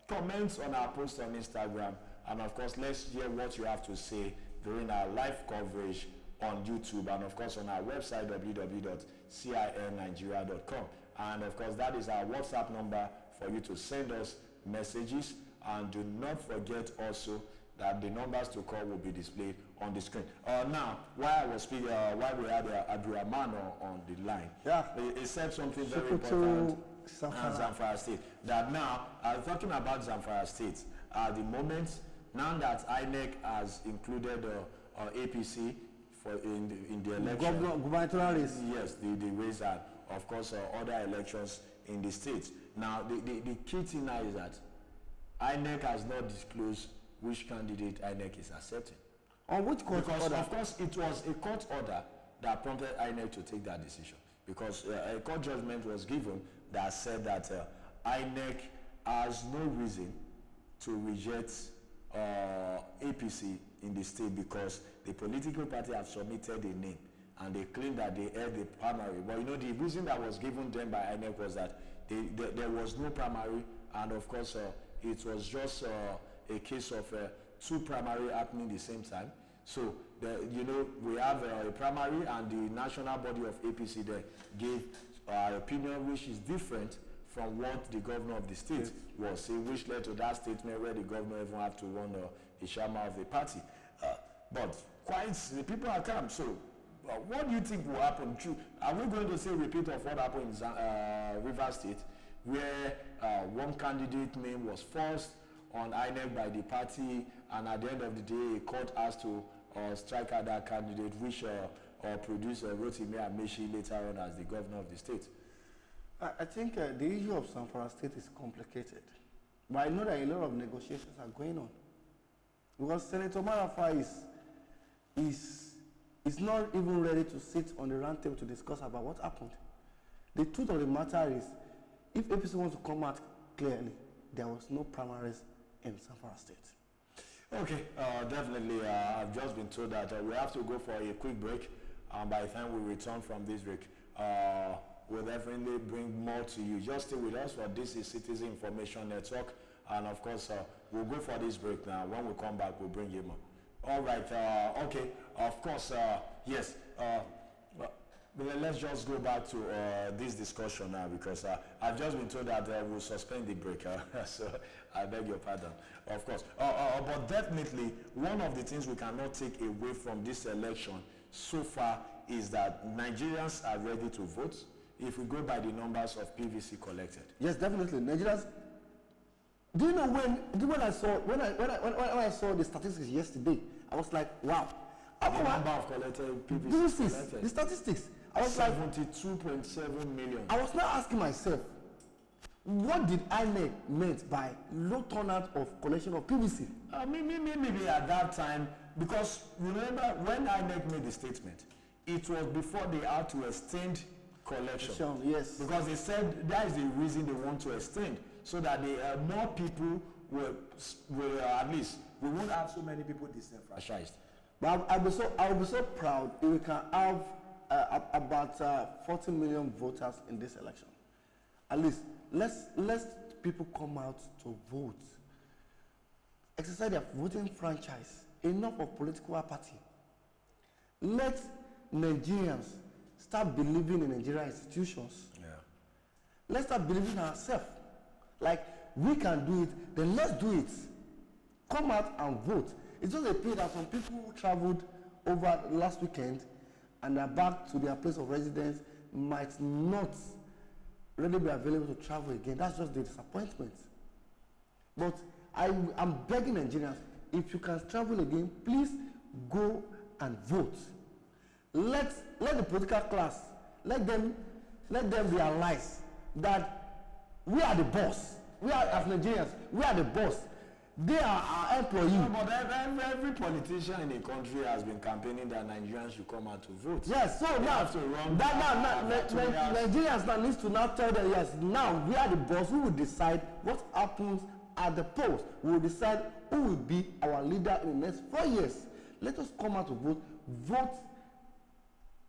comment on our post on Instagram, and of course let's hear what you have to say during our live coverage on YouTube, and of course on our website www.cinnigeria.com. And of course that is our WhatsApp number for you to send us messages. And do not forget also that the numbers to call will be displayed on the screen. Now, while I was speaking, while we had Abdurrahman on the line, he said something very important. Zamfara State. That now, talking about Zamfara State, at the moment, now that Inec has included APC in the election, gubernatorial race. Yes, the race, and of course other elections in the state. Now, the key thing now is that Inec has not disclosed which candidate Inec is accepting. On which court because order? Of course, it was a court order that prompted Inec to take that decision. Because a court judgment was given that said that Inec has no reason to reject APC in the state, because the political party have submitted a name and they claim that they held the primary. But you know, the reason that was given them by Inec was that there was no primary, and of course it was just a case of 2 primary happening at the same time. So, we have a primary, and the national body of APC there gave opinion which is different from what the governor of the state was saying, which led to that statement where the governor even had to warn the chairman of the party. But the people are calm. So, what do you think will happen? Are we going to say repeat of what happened in River State, where one candidate name was forced on INEC by the party, and at the end of the day, a court has to strike out that candidate, which produced Rotimi Amechi later on as the governor of the state? I think the issue of Zamfara State is complicated, but I know that a lot of negotiations are going on, because Senator Marafa is not even ready to sit on the round table to discuss about what happened. The truth of the matter is, if APC wants to come out clearly, there was no primaries in Zamfara State. Okay, definitely. I've just been told that we have to go for a quick break. By the time we return from this break, we'll definitely bring more to you. Just stay with us for this is Citizen Information Network. And of course, we'll go for this break now. When we come back, we'll bring you more. All right. Okay. Of course, yes. Let's just go back to this discussion now because I've just been told that we'll suspend the break. So I beg your pardon. Of course. But definitely, one of the things we cannot take away from this election so far is that Nigerians are ready to vote if we go by the numbers of PVC collected. Yes, definitely. Nigerians. Do you know when I saw the statistics yesterday, I was like, wow. The number of collected PVC collected. The statistics. I was 72.7 million. I was now asking myself, what did Inec meant by low turnout of collection of PVC? Maybe at that time, because remember when Inec made the statement, it was before they had to extend collection. Yes. Because they said that is the reason they want to extend, so that more people will at least we won't have so many people disenfranchised. But I'll be so proud if we can have about 40 million voters in this election. At least let's people come out to vote. Exercise their voting franchise. Enough of political apathy. Let Nigerians start believing in Nigerian institutions. Yeah. Let's start believing in ourselves. Like we can do it, then let's do it. Come out and vote. It's just a pity that some people who traveled over last weekend and are back to their place of residence might not really be available to travel again. That's just the disappointment. But I'm begging Nigerians, if you can travel again, please go and vote. Let the political class, let them realize that we are the boss. We are, as Nigerians, we are the boss. They are our employees. No, but every politician in the country has been campaigning that Nigerians should come out to vote. Yes, so now Nigerians now needs to now tell them, yes, now we are the boss. We will decide what happens at the polls. We will decide who will be our leader in the next 4 years. Let us come out to vote. Vote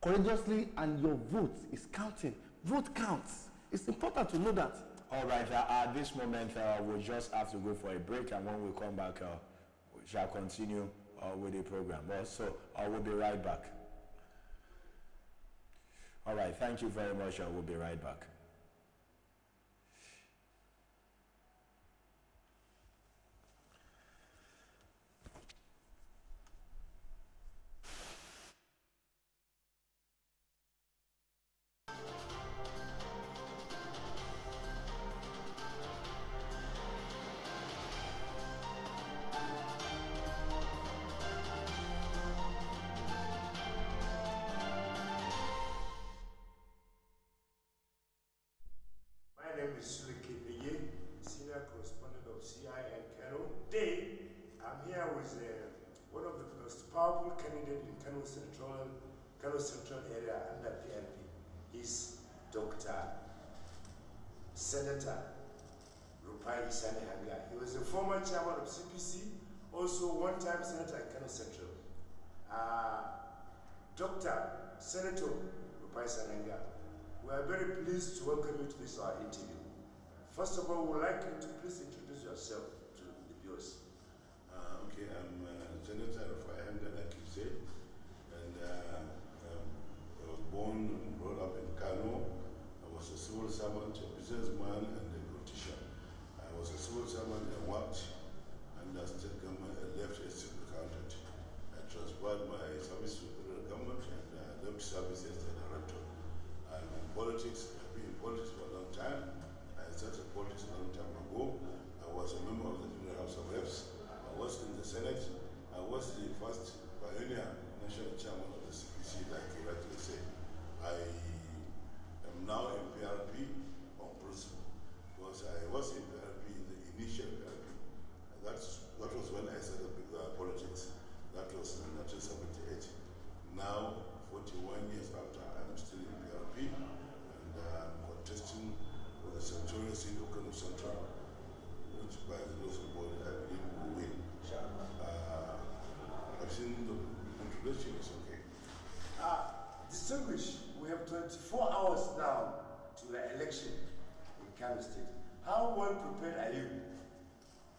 courageously, and your vote is counting. Vote counts. It's important to know that. All right, at this moment, we'll just have to go for a break, and when we come back, we shall continue with the program. So, we'll be right back. All right, thank you very much. We'll be right back. Powerful candidate in Kano Central area under PLP is Dr. Senator Rupai Sanehanga. He was a former chairman of CPC, also one-time senator in Kano Central. Dr. Senator Rupai Sanehanga, we are very pleased to welcome you to this our interview. First of all, we would like you to please introduce yourself to the viewers. Okay, I'm Senator Rupai Sanehanga, like you said, and I was born and brought up in Kano. I was a civil servant, a businessman, and a politician. I was a civil servant and worked under state government and left as state accountant. I transferred my service to the federal government and left service as a director. I'm in politics. I've been in politics for a long time. I started politics a long time ago. I was a member of the Federal House of Reps. I was in the Senate. I was the first pioneer national chairman of the CPC, like you rightly say. I am now in PRP on principle. Kano State. How well prepared are you?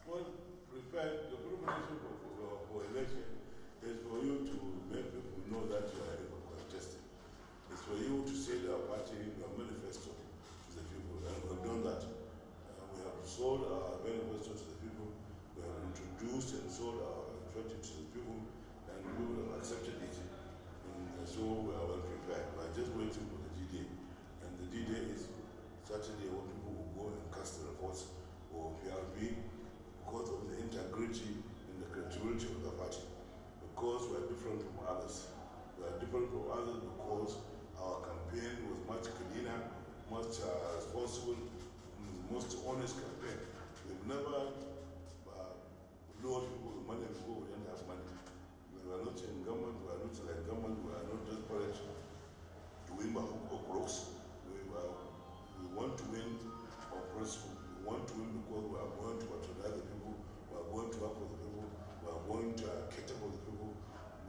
Well prepared, the preparation for election is for you to make people know that you are able to contest it. It's for you to say their party, your manifesto to the people, and we have done that. We have sold our manifesto to the people, we have introduced and sold our strategy to the people, and people have accepted it. And so we are well prepared. We are just waiting for the D-Day. And the D-Day is Saturday when people will go and cast the reports for PRB because of the integrity and the credibility of the party. Because we are different from others. We are different from others because our campaign was much cleaner, much responsible, most honest campaign. We've never lured people with money before we didn't have money. We are not in government, we are not like government, we are not desperate to win by hook or crooks. We want to win on principle. We want to win because we are going to patronize the people, we are going to work for the people, we are going to cater for the people,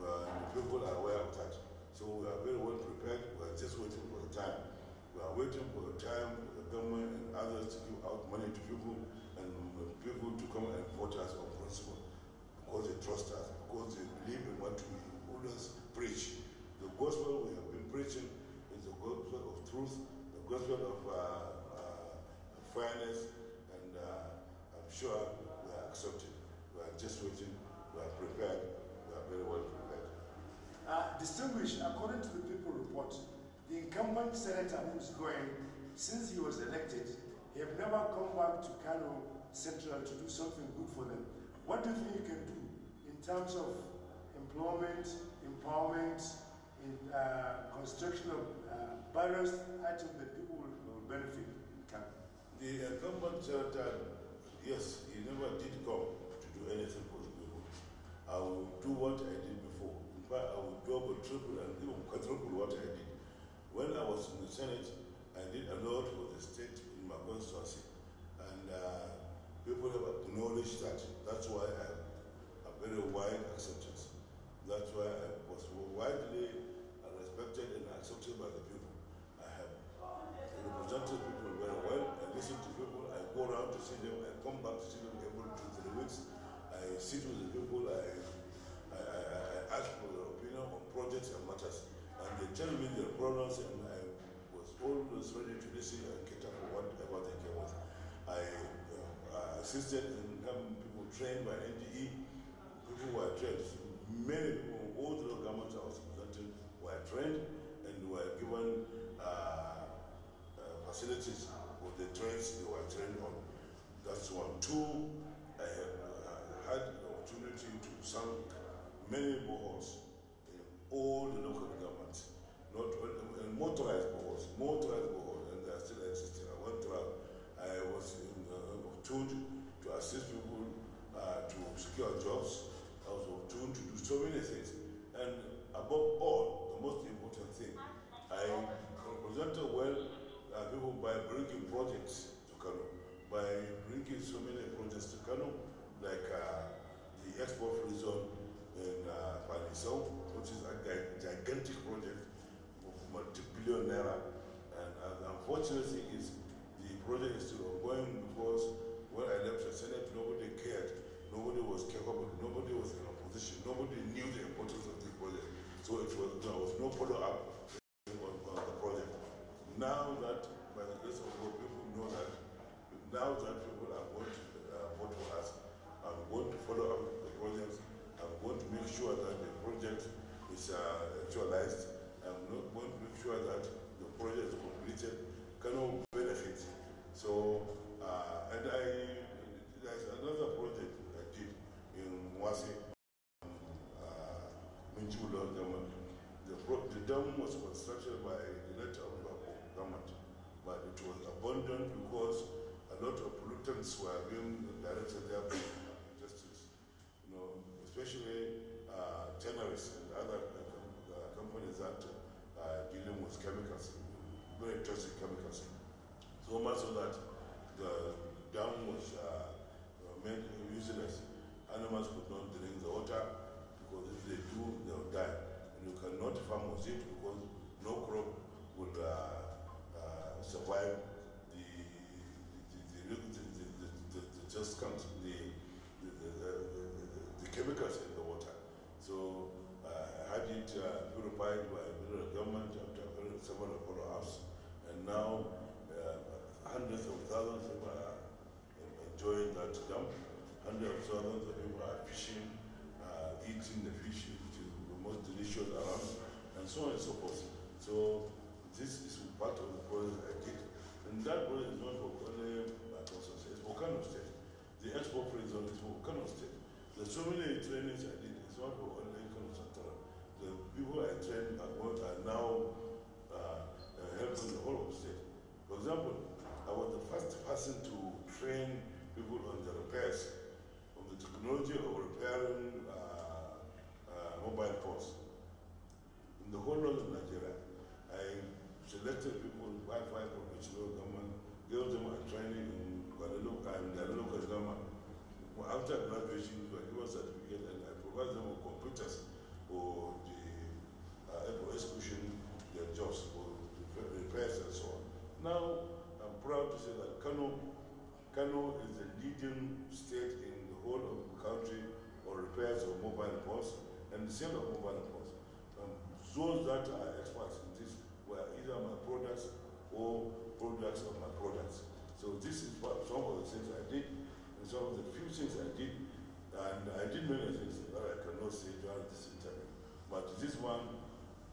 and the people are aware of that. So we are very well prepared, we are just waiting for the time. We are waiting for the time for the government and others to give out money to people and people to come and vote us on principle because they trust us, because they believe in what we always preach. The gospel we have been preaching is the gospel of truth, the gospel of fairness, and I'm sure we are accepted. We are just waiting, we are prepared, we are very well prepared. Distinguished, according to the People Report, the incumbent senator who is going, since he was elected, he have never come back to Kano Central to do something good for them. What do you think you can do in terms of employment, empowerment, in construction of various items that people will benefit in Kano? The incumbent senator, yes, he never did come to do anything for the people. I will do what I did before. In fact, I will double, triple, and even quadruple what I did. When I was in the Senate, I did a lot for the state in my constituency. And people have acknowledged that. That's why I have a very wide acceptance. That's why I was widely respected and accepted by the people. I have represented people very well. I listen to people. I go around to see them. I come back to see them every 2-3 weeks. I sit with the people. I ask for their opinion on projects and matters. And they tell me their problems, and I was always ready to listen and cater for whatever they came with. I assisted in having people trained by NDE. People were trained. Many people, all the governments I was representing, were trained and were given facilities for the trades they were trained on. That's one. Two, I have had the opportunity to sunk many boreholes in all the local governments, not motorized boreholes, and they are still existing. I was tuned to assist people to secure jobs. I was tuned to do so many things. And above all, the most important thing, I represented well people by bringing projects to Kano, by bringing so many projects to Kano, like the export-free zone in Panisau, which is a gigantic project of multi-billion naira. And the unfortunate thing is the project is still ongoing because when I left the Senate, nobody cared. Nobody was capable. Nobody was in a position. Nobody knew the importance of this project. So there was no follow-up on the project. Now that, by the grace of God, people know that, now that people are going to vote for us, I'm going to follow up the projects. I'm going to make sure that the project is actualized. I'm not going to make sure that the project is completed, cannot benefit. So, and there's another project I did in Mwasi, Minjula government. The dam was constructed by the later government, but it was abandoned because a lot of pollutants were being directed there by justice. You know, especially tanneries and other companies that are dealing with chemicals, very toxic chemicals. So much so that the dam was made useless. Animals could not drink the water because if they do, they'll die. And you cannot farm with it because no crop would survive the just comes the chemicals in the water. So I had it purified by the government after several follow-ups, and now hundreds of thousands of people are enjoying that dump. Hundreds of thousands of people are fishing, eating the fish, which is the most delicious around, and so on and so forth. So this is part of the project I did. And that project is not for only it's for Kano State. The export free zone is for Kano State. There's so many trainings I did, it's not for only Kano State. The people I trained are now helping the whole of the state. For example, I was the first person to train people on the repairs, on the technology of repairing mobile phones. In the whole of Nigeria, I selected people, five professional government, gave them a training in Guadalupe and the local government. After graduation, we were given a certificate and I provide them with computers for the execution, their jobs, for repairs and so on. Now, I'm proud to say that Kano is the leading state in the whole of the country on repairs of mobile phones and the sale of mobile phones. Those that are experts in this were either my products or products of my products. So this is some of the things I did, and some of the few things I did, and I did many things that I cannot say during this interview. But this one,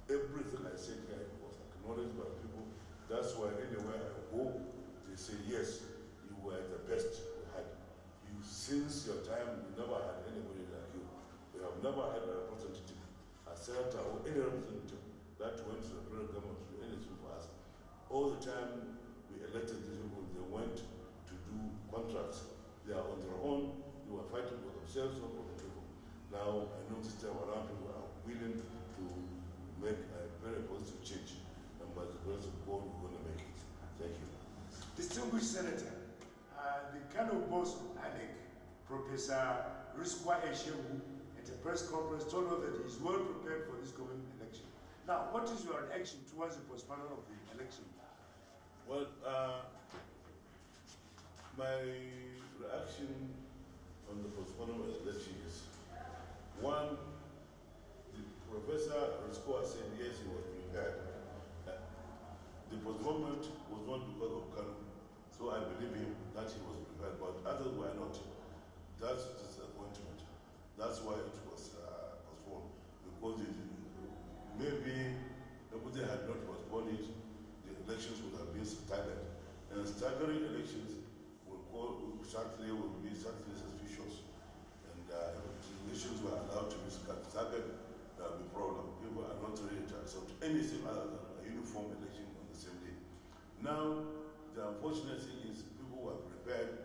everything I said here was acknowledged by people. That's why anywhere I go, they say, yes, you were the best we had. You, since your time, you never had anybody like you. We have never had a representative, a senator or any representative that went to the federal government to do anything for us. All the time we elected these people, they went to do contracts. They are on their own, they were fighting for themselves, not for the people. Now, I know this time around people are willing to make a very positive change. And by the grace of God, we're going to make it. Thank you. Distinguished Senator, the Kano boss of Inec, Professor Twitwi Ayenowowon, at a press conference told us that he is well prepared for this coming election. Now, what is your reaction towards the postponement of the election? Well, my reaction on the postponement of the election is, one, the Professor Twitwi said yes, he was prepared. The postponement was not because of Kano, so I believe him that he was prepared, but others were not. That's disappointment. That's why it was postponed, because maybe if they had not postponed it, the elections would have been staggered. And staggering elections will be certainly suspicious. And if the elections were allowed to be staggered, there will be a problem. People are not ready to accept anything other than a uniform election on the same day. Now, the unfortunate thing is people were prepared.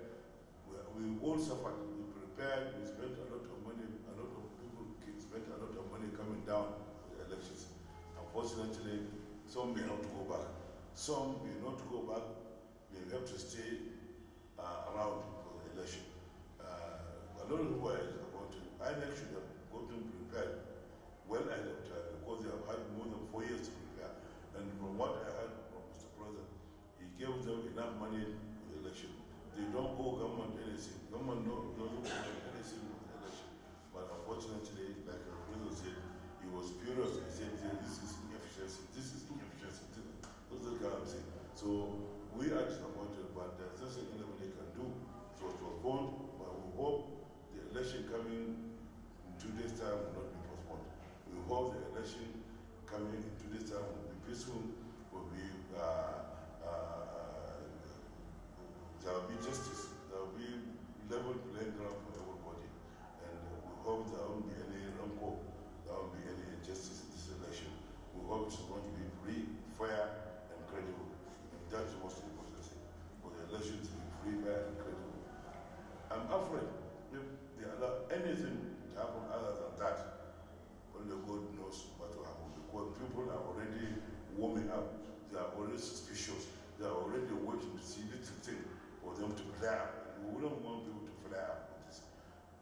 We all suffered. We prepared. We spent a lot of money. A lot of people spent a lot of money coming down for the elections. Unfortunately, some may not go back. Some may not go back. May have to stay around for the election. A lot of people are disappointed. Inec should have gotten prepared well ahead of time because they have had more than 4 years to prepare. And from what I heard from Mr. President, he gave them enough money for the election. They don't owe government anything. Government doesn't owe them anything for the election. But unfortunately, like the President said, he was furious. He said, this is inefficiency. This is inefficiency. That's the kind of thing. So we are disappointed, but there's nothing anybody can do. So it was postponed, but we hope the election coming in 2 days' time will not be postponed. We hope the election coming in 2 days' time will be peaceful, will be there will be justice, there will be level playing ground for everybody, and we hope there won't be any rancor, there won't be any injustice in this election. We hope it's going to be free, fair, and credible, and that's the most important thing, for the election to be free, fair, and credible. I'm afraid if they allow anything to happen other than that, only God knows what will happen, because people are already warming up, they are already suspicious, they are already waiting to see little thing for them to flare up. We wouldn't want people to flare up with this.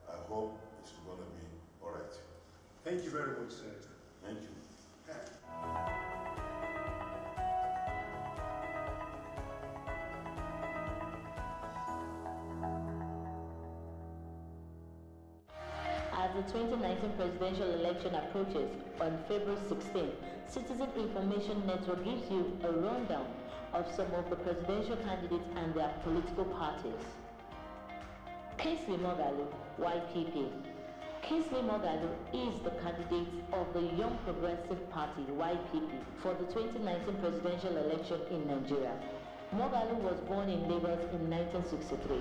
I hope it's going to be all right. Thank you very much, Senator. Thank you. the 2019 presidential election approaches on February 16, Citizen Information Network gives you a rundown of some of the presidential candidates and their political parties. Kingsley Moghalu, YPP. Kingsley Moghalu is the candidate of the Young Progressive Party, YPP, for the 2019 presidential election in Nigeria. Moghalu was born in Lagos in 1963.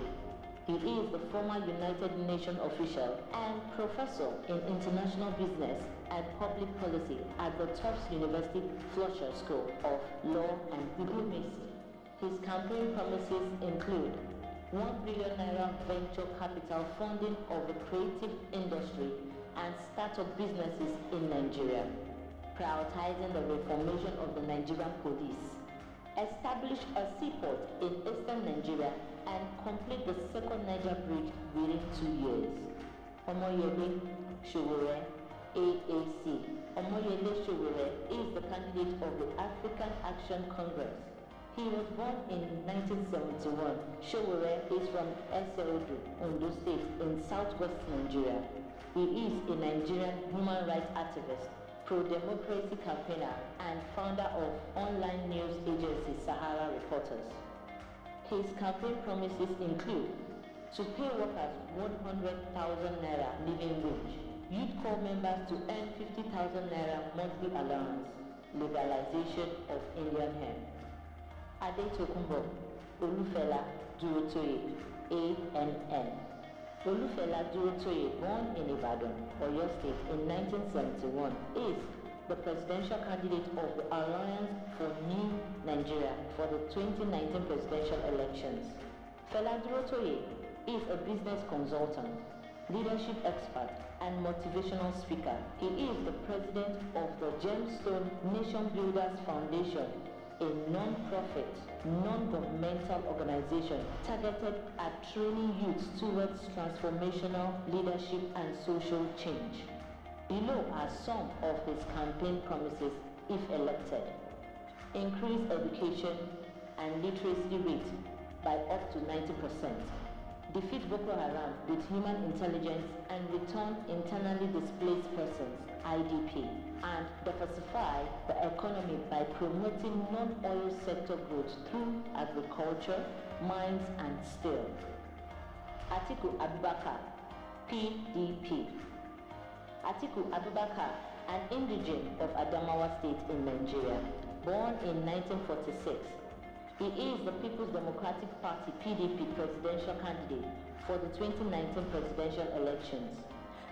He is the former United Nations official and professor in international business and public policy at the Tufts University Fletcher School of Law and Diplomacy. His campaign promises include 1 billion naira venture capital funding of the creative industry and startup businesses in Nigeria, prioritizing the reformation of the Nigerian police, establish a seaport in eastern Nigeria, and complete the second Niger bridge within 2 years. Omoyele Sowore, AAC. Omoyele Sowore is the candidate of the African Action Congress. He was born in 1971. Sowore is from Eseodu, Ondo State in southwest Nigeria. He is a Nigerian human rights activist, pro-democracy campaigner, and founder of online news agency Sahara Reporters. His campaign promises include to pay workers 100,000 naira living wage, youth corps members to earn 50,000 naira monthly allowance, legalization of Indian hemp. Adetokunbo, Olufela Durotoye, ANN. Olufela Durotoye, born in Ibadan, Oyo State in 1971, is the presidential candidate of the Alliance for New Nigeria for the 2019 presidential elections. Fela Durotoye is a business consultant, leadership expert, and motivational speaker. He is the president of the Gemstone Nation Builders Foundation, a non-profit, non-governmental organization targeted at training youths towards transformational leadership and social change. Below are some of his campaign promises if elected. Increase education and literacy rate by up to 90%. Defeat Boko Haram with human intelligence and return internally displaced persons, IDP, and diversify the economy by promoting non-oil sector growth through agriculture, mines, and steel. Atiku Abubakar, PDP. Atiku Abubakar, an indigene of Adamawa State in Nigeria, born in 1946. He is the People's Democratic Party PDP presidential candidate for the 2019 presidential elections.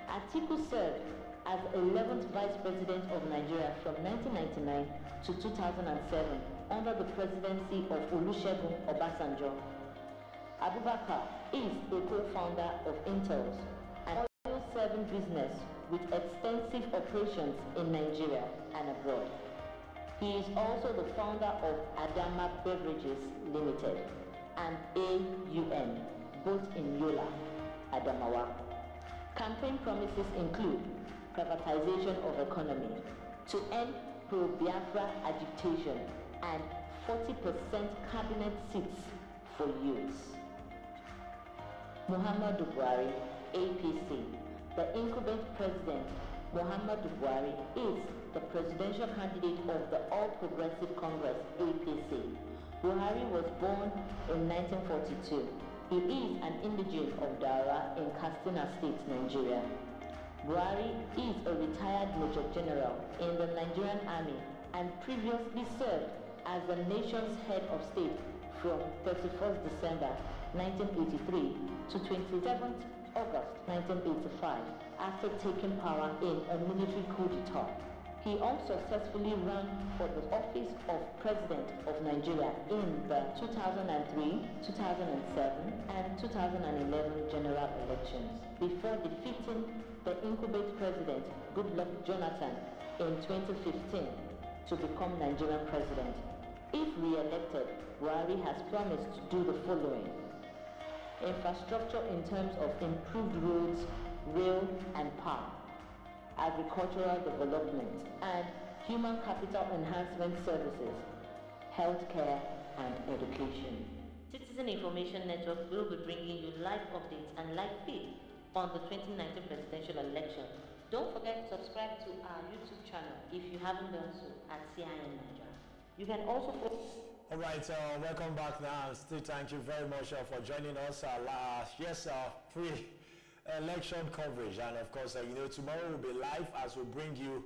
Atiku served as 11th Vice President of Nigeria from 1999 to 2007 under the presidency of Olusegun Obasanjo. Abubakar is a co-founder of Intel's, an oil-serving business with extensive operations in Nigeria and abroad. He is also the founder of Adama Beverages Limited and AUN, both in Yola, Adamawa. Campaign promises include privatization of economy, to end pro-Biafra agitation, and 40% cabinet seats for youths. Muhammadu Buhari, APC. The incumbent president, Muhammadu Buhari, is the presidential candidate of the All Progressive Congress, APC. Buhari was born in 1942. He is an indigene of Dara in Katsina State, Nigeria. Buhari is a retired Major General in the Nigerian Army and previously served as the nation's head of state from 31st December 1983 to 27th August 1985 after taking power in a military coup d'etat. He unsuccessfully ran for the office of President of Nigeria in the 2003, 2007 and 2011 general elections before defeating the incumbent president Goodluck Jonathan in 2015 to become Nigerian president. If re-elected, Buhari has promised to do the following: infrastructure in terms of improved roads, rail and power, agricultural development, and human capital enhancement services, healthcare and education. Citizen Information Network will be bringing you live updates and live feeds on the 2019 presidential election. Don't forget to subscribe to our YouTube channel if you haven't done so at CIN Nigeria. You can also follow. All right, welcome back now. Still, thank you very much for joining us. Yes, pre-election coverage, and of course, you know, tomorrow will be live as we bring you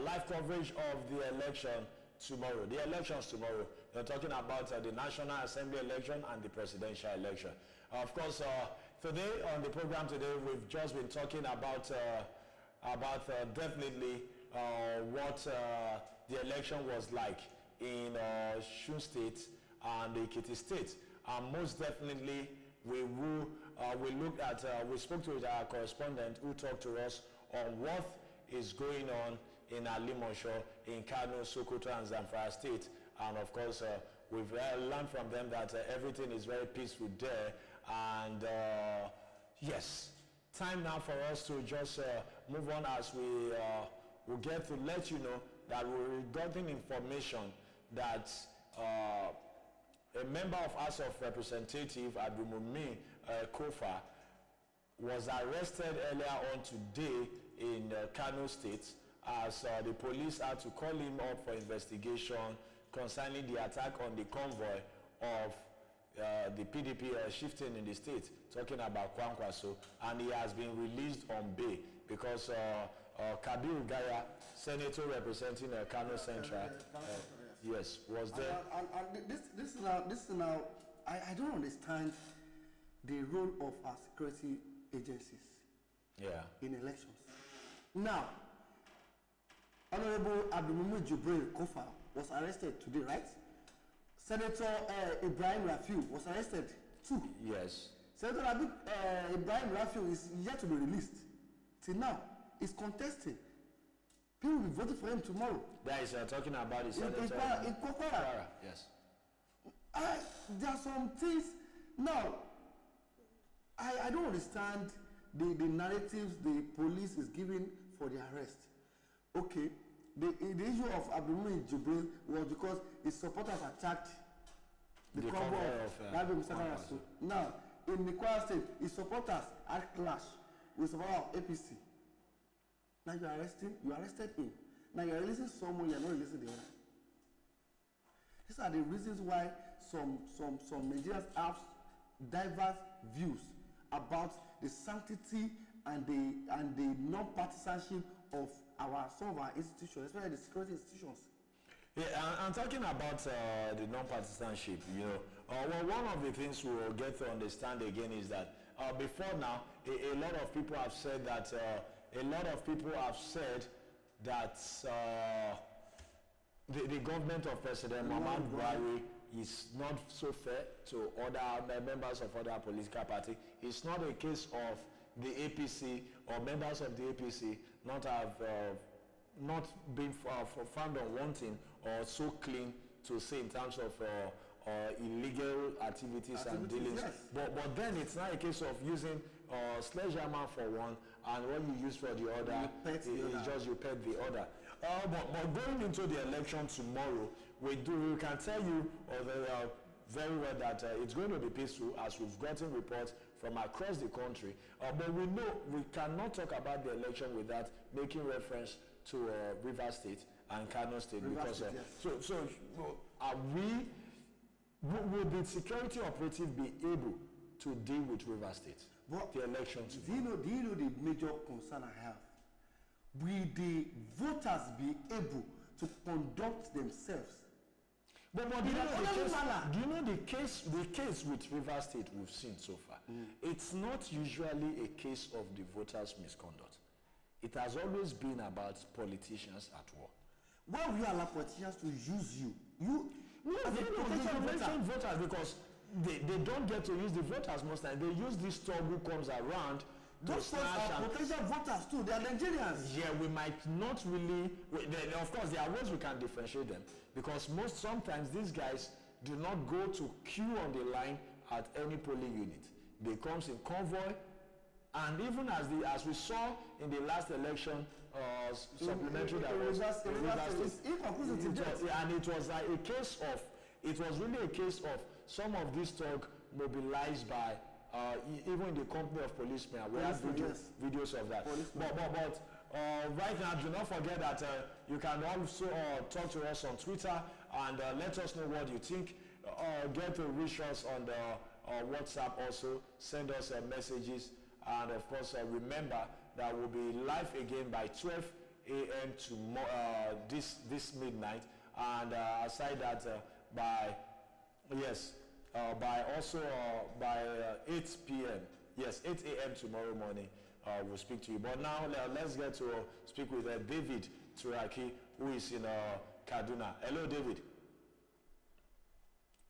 live coverage of the election tomorrow. The elections tomorrow. We're talking about the National Assembly election and the presidential election. Of course, today on the program today, we've just been talking about definitely what the election was like in Osun State and Ekiti State. And most definitely, we spoke to our correspondent who talked to us on what is going on in Alimosho, in Kano, Sokoto, and Zamfara State. And of course, we've learned from them that everything is very peaceful there. And yes, time now for us to just move on as we will get to let you know that we've gotten information that a member of House of Representatives, Abdulmumi Kofa, was arrested earlier on today in Kano State as the police had to call him up for investigation concerning the attack on the convoy of the PDP shifting in the state, talking about Kwankwaso, and he has been released on bail because Kabir Gaya, senator representing Kano Central, yes, was there. And this is now, I don't understand the role of our security agencies in elections. Now, Honorable Abdulmumi Jibril Kofa was arrested today, right? Senator Ibrahim Rafiu was arrested too. Yes. Senator Ibrahim Rafiu is yet to be released. Till now, he's contesting. People will be voting for him tomorrow. That is talking about the senator. In Kokwara. Yes. There are some things. Now, I don't understand the narratives the police is giving for the arrest. Okay, the issue of Abdulmumi Jibril was because his supporters attacked the convoy of Rabi Musakarasu. Now, in the Kwara State, his supporters had clash with supporters of APC. Now you arrested him. Now you are releasing someone, you are not releasing the other. These are the reasons why some Nigerians have diverse views about the sanctity and the non-partisanship of some of our institutions, especially the security institutions. Yeah, I'm talking about the non-partisanship, you know. Well, one of the things we will get to understand again is that before now, a lot of people have said that the government of President Muhammadu Buhari is not so fair to other members of other political parties. It's not a case of the APC or members of the APC not being found unwanting or so clean to say in terms of illegal activities and dealings. Yes. But then it's not a case of using sledgehammer for one and what you use for the other, just you pet the other. But going into the election tomorrow, we can tell you very well that it's going to be peaceful, as we've gotten reports from across the country. But we know we cannot talk about the election without making reference to River State and Kano State. Will the security operative be able to deal with River State? The election tomorrow? Do you know the major concern I have? Will the voters be able to conduct themselves? But do you know the case with River State we've seen so far? It's not usually a case of the voters' misconduct. It has always been about politicians at war. Why will you allow politicians to use you? They mention voters because they don't get to use the voters most times. They use this talk who comes around. Those are potential voters too. They are Nigerians. Yeah, we might not really. Of course, there are ways we can differentiate them because sometimes these guys do not go to queue on the line at any polling unit. They come in convoy, and even as we saw in the last election, supplementary that was and it was like it was really a case of some of this talk mobilized by even in the company of policemen, we have videos of that. But right now, do not forget that you can also talk to us on Twitter and let us know what you think. Get to reach us on the WhatsApp also. Send us messages. And of course, remember that we'll be live again by 12 a.m. tomorrow, this midnight. And aside that, by 8 p.m. Yes, 8 a.m. tomorrow morning, we'll speak to you. But now let's get to speak with David Turaki, who is in Kaduna. Hello, David.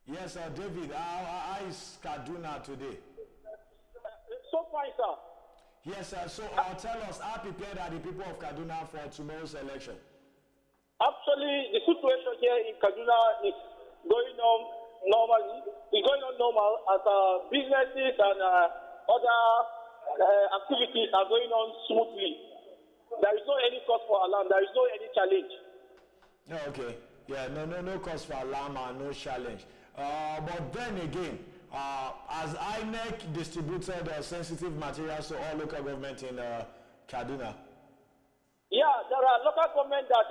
Yes, David, how is Kaduna today? So fine, sir. Yes, sir. So tell us, how prepared are the people of Kaduna for tomorrow's election? Actually, the situation here in Kaduna is going on normally. It's going on normal as businesses and other activities are going on smoothly. There is no any cause for alarm. There is no any challenge. Okay. Yeah, no cause for alarm and no challenge. But then again, as Inec distributed sensitive materials to all local government in Kaduna? Yeah, there are local government that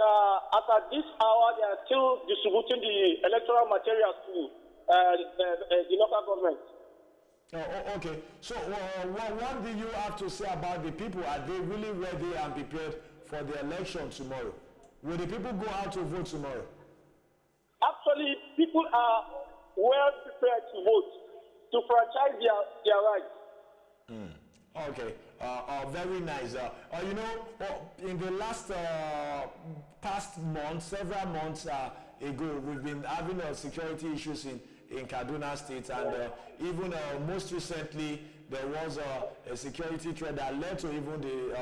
at this hour they are still distributing the electoral materials to the local government. Oh, okay. So what do you have to say about the people? Are they really ready and prepared for the election tomorrow? Will the people go out to vote tomorrow? Actually, people are well prepared to vote, to franchise their rights. Okay, very nice. You know, in the last past month, several months ago, we've been having security issues in Kaduna State, and even most recently, there was a security threat that led to even the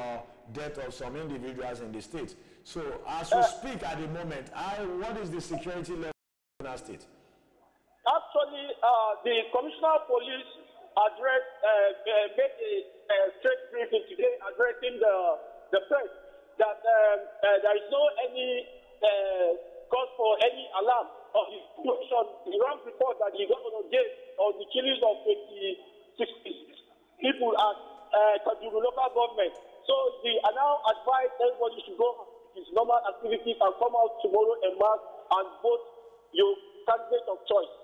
death of some individuals in the state. So, as we speak at the moment, what is the security level in Kaduna State? Actually, the Commissioner of Police made a straight briefing today addressing the press that there is no any cause for any alarm of the situation. The wrong report that the governor gave on the killings of 26 people at Kaduna local government. So they are now advised everybody should go his normal activities and come out tomorrow en masse and vote your candidate of choice.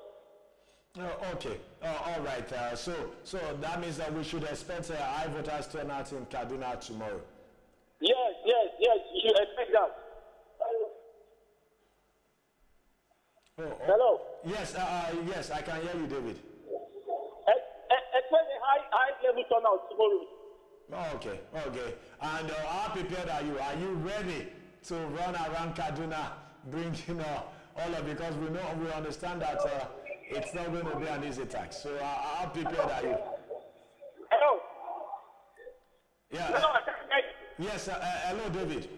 Okay. All right. So that means that we should expect high voters turnout in Kaduna tomorrow. Yes. You should expect that. Hello. Yes. Yes, I can hear you, David. Expect a high level turnout tomorrow. Okay. And how prepared are you? Are you ready to run around Kaduna, bringing all of, because we understand that it's not going to be an easy task. So how prepared are you? Hello. Yeah. Hello. Yes. Hello, David.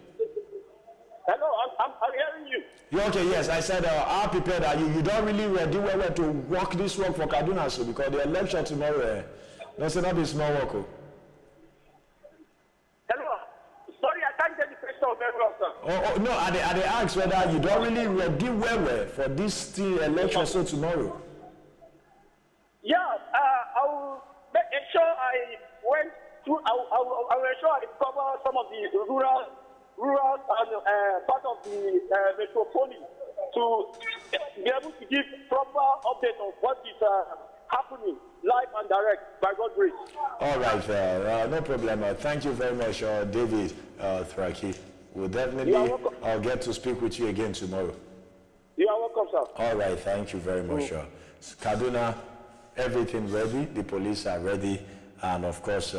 Hello. I'm hearing you. You okay? Yes. I said, how prepared are you? You don't really ready well to work this work for Kaduna, so because the election tomorrow, that's not be small work. Hello. Sorry, I can't get the question very well, sir. Oh no, I asked whether you don't really ready well for this election so tomorrow. Yeah, I will make sure I went through. I will ensure I cover some of the rural and part of the metropolis to be able to give proper update of what is happening live and direct by God's grace. All right, no problem. Thank you very much, David Thraki. We'll definitely get to speak with you again tomorrow. You are welcome, sir. All right, thank you very much. Kaduna, everything ready. The police are ready, and of course,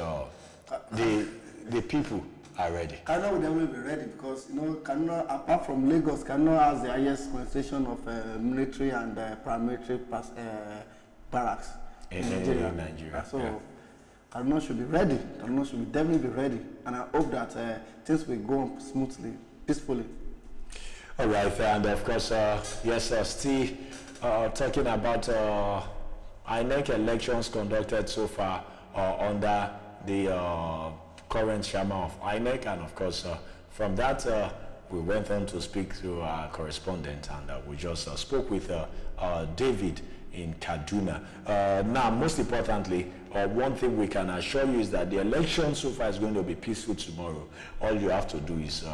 the people are ready. Kaduna will definitely be ready because Kaduna, apart from Lagos, Kaduna has the highest concentration of military and paramilitary barracks in Nigeria. So Kaduna should be ready. Kaduna should definitely be ready, and I hope that things will go on smoothly, peacefully. All right, and of course, yes, still talking about Inec elections conducted so far under the current chairman of Inec, and of course, from that, we went on to speak to our correspondent, and we just spoke with David in Kaduna. Now, most importantly, one thing we can assure you is that the election so far is going to be peaceful tomorrow. All you have to do is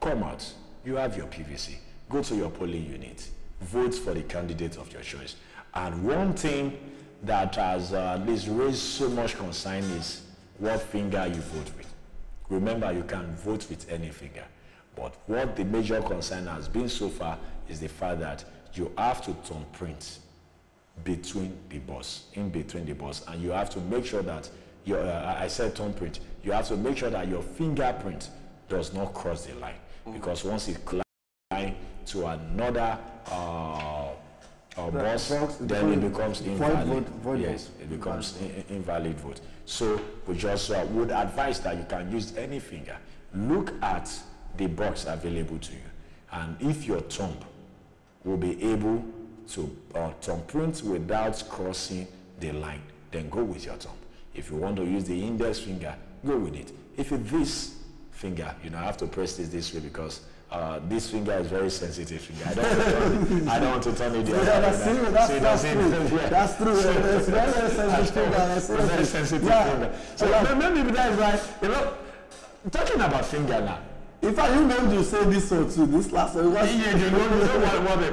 come out. You have your PVC. Go to your polling unit. Vote for the candidate of your choice. And one thing that has at least raised so much concern is what finger you vote with. Remember, you can vote with any finger. But what the major concern has been so far is the fact that you have to thumbprint between the bars, in between the bars, and you have to make sure that your, I said thumbprint, you have to make sure that your fingerprint does not cross the line, because once it climbs to another bus, then it becomes invalid. Yes, it becomes invalid vote. So we just would advise that you can use any finger. Look at the box available to you, and if your thumb will be able to thumbprint without crossing the line, then go with your thumb. If you want to use the index finger, go with it. If it's this finger, you know, I have to press this way because this finger is very sensitive finger. I don't want to turn it the other way. That's true. That's true. It's very sensitive finger. Very sensitive finger. So maybe that is right. You know, talking about finger now. In fact, you know to say this one too. This last one. Yeah, you know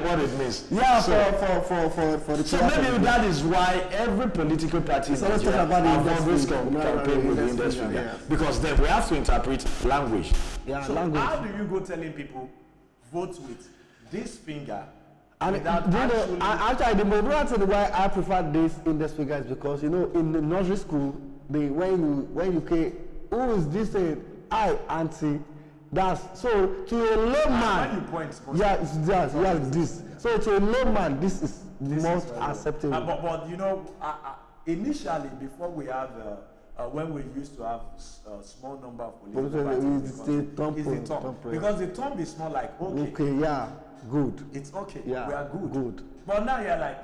what it means. Yeah, so, for the. So maybe that is why every political party in Nigeria have always campaign with the index finger, because then we have to interpret language. Yeah, so language. How do you go telling people vote with this finger? And actually, the majority why I prefer this index finger is because, you know, in the nursery school, when you came, who is this? I auntie. That's so to a layman. Yes, this. So to a layman, this is most acceptable. But you know, initially, before we have when we used to have a small number of police, it's the thumb. Because the thumb is more like okay, yeah, good. It's okay. Yeah, we are good. But now you're like,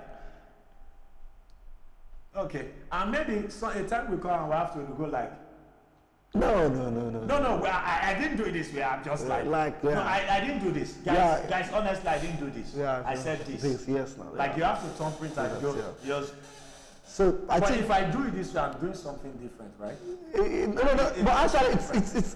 okay, and maybe a time will come and we have to go like. No. I didn't do it this way. I'm just like yeah. No, I didn't do this, guys. Honestly, I didn't do this. Yeah, I said this. Yes, now. Like you have to thumbprint and go. Just. So but if I do it this way, I'm doing something different, right? No. But actually, it's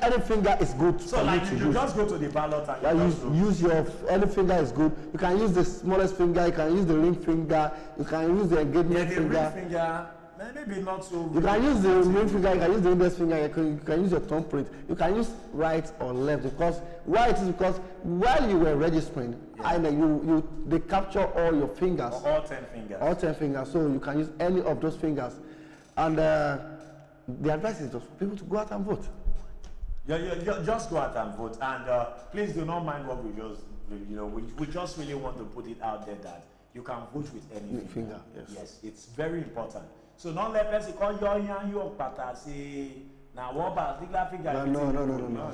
any finger is good. So like you just go to the ballot and use your any finger is good. You can use the smallest finger. You can use the ring finger. You can use the engagement finger. Ring finger. Maybe not so. You can use the ring finger, you can use the index finger, you can use your thumbprint, you can use right or left. Because why it is because while you were registering, they capture all your fingers. All 10 fingers. All 10 fingers. So you can use any of those fingers. And the advice is just for people to go out and vote. Just go out and vote. And please do not mind what we just, we just really want to put it out there that you can vote with any finger. Yes, it's very important. So don't let person call you pata say now what about legal finger? No.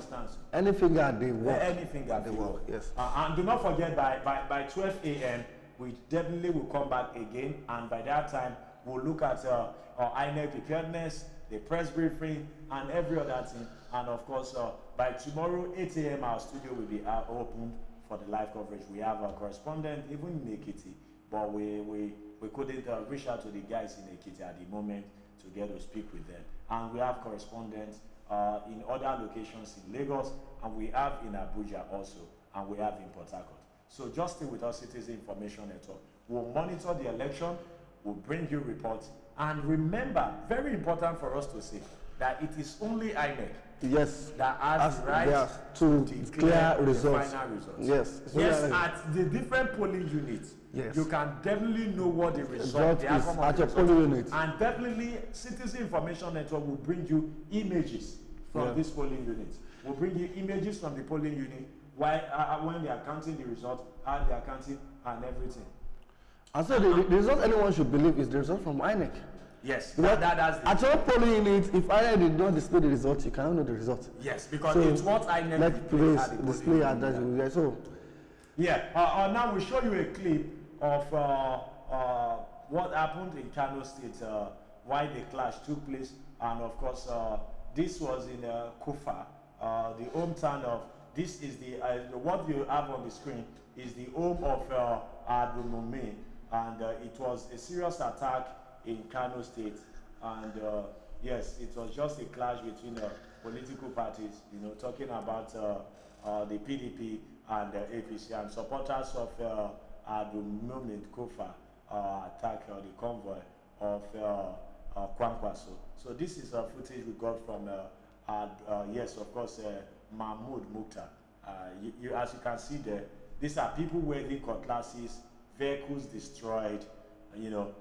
Any finger they work. Any finger they work. Yes. And do not forget by 12 a.m. we definitely will come back again, and by that time we'll look at our Inec preparedness, the press briefing, and every other thing. And of course, by tomorrow 8 a.m. our studio will be open for the live coverage. We have a correspondent even in Ekiti, but we couldn't reach out to the guys in Ekiti at the moment to get to speak with them. And we have correspondents in other locations in Lagos, and we have in Abuja also, and we have in Port Harcourt. So just stay with us, Citizen Information Network. We'll monitor the election, we'll bring you reports, and remember, very important for us to say, that it is only Inec that has the right to declare results. The final results. Yes, at the different polling units. Yes. You can definitely know what the result is at your polling unit. And definitely, Citizen Information Network will bring you images from this polling unit. We'll bring you images from the polling unit when they are counting the result, how they are counting, and everything. And so the result anyone should believe is the result from Inec. Yes, that's at your polling unit, if Inec did not display the result, you cannot know the result. Yes, because it's what Inec display at that. So now we'll show you a clip of what happened in Kano State, why the clash took place, and of course this was in Kufa, the hometown of. This is the what you have on the screen is the home of Adumumi, and it was a serious attack in Kano State, and yes, it was just a clash between political parties, you know, talking about the PDP and the APC, and supporters of Adumumi Kofa attack the convoy of Kwankwaso. So this is footage we got from, yes, of course, Mahmoud Mukhtar. As you can see there, these are people wearing cutlasses, vehicles destroyed, you know,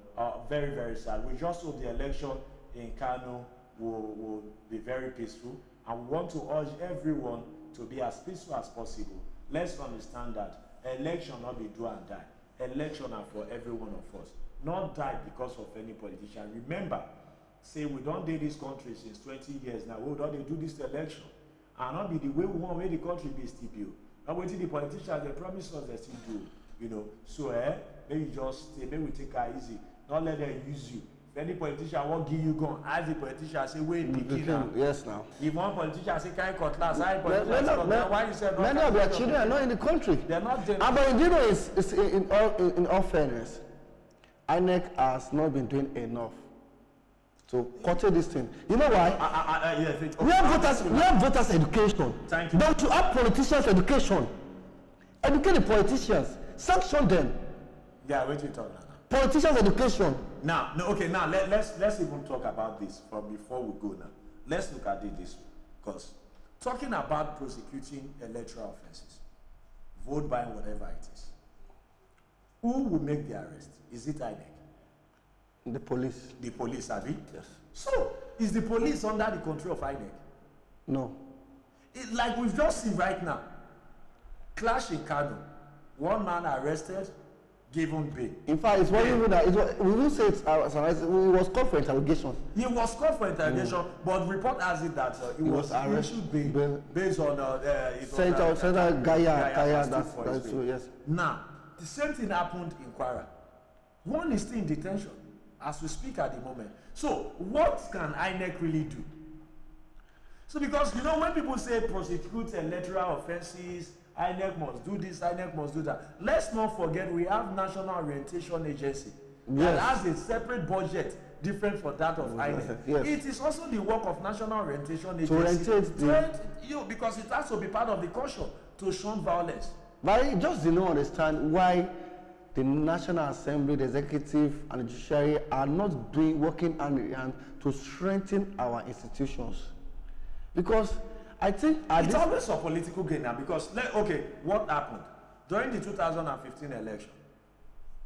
very, very sad. We just hope the election in Kano will be very peaceful, and we want to urge everyone to be as peaceful as possible. Let's understand that election not be do and die. Election are for every one of us, not die because of any politician. Remember, say we don't do this country since 20 years now. We don't do this election, and not be the way we want where the country be still built. Not waiting the politicians they promise us they still do, you know. So maybe just stay, maybe we take it easy. Not let them use you. If any politician won't give you gun, ask the politician say wait begin now. Yes now. If one politician say carry cutlass, I politician say why you say not? Many of their children are not in the country. They're not there. But you know, it's in all fairness, INEC has not been doing enough to curtail this thing. You know why? Yes, we have voters education. Thank you. But to have politicians education, educate the politicians, sanction them. Yeah, wait till you talk now. Politicians education. Now, no, okay, now let's even talk about this from before we go now. Let's look at it this way. Because talking about prosecuting electoral offenses, vote buying, whatever it is, who will make the arrest? Is it INEC? The police. The police, have it? Yes. So, is the police under the control of INEC? No. Like we've just seen right now, clash in Kano, one man arrested, given bail. In fact, it's what even that we will say it was called for interrogation. He was called for interrogation, but report has it that he was issued bail based on Senator Gaya. That's true. Yes. Now, the same thing happened in Kwara. One is still in detention as we speak at the moment. So, what can INEC really do? So, because you know when people say prosecute electoral offenses, INEC must do this, INEC must do that. Let's not forget we have National Orientation Agency that has a separate budget different for that of INEC. Yes. It is also the work of National Orientation Agency to orientate because it has to be part of the culture to shun violence. But I just do not understand why the National Assembly, the Executive, and the Judiciary are not working hand in hand to strengthen our institutions. Because I think it's always a political gain now. Because what happened during the 2015 election?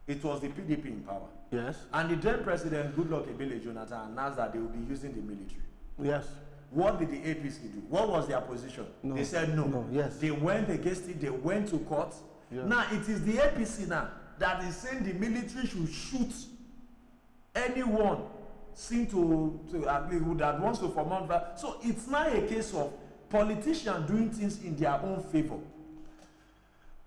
It was the PDP in power. Yes. And the then President Goodluck Ebele Jonathan announced that they will be using the military. Yes. What did the APC do? What was their position? No. They said no. No. Yes. They went against it. They went to court. Yes. Now it is the APC now that is saying the military should shoot anyone seen to at least that wants to foment. So it's not a case of politicians doing things in their own favor.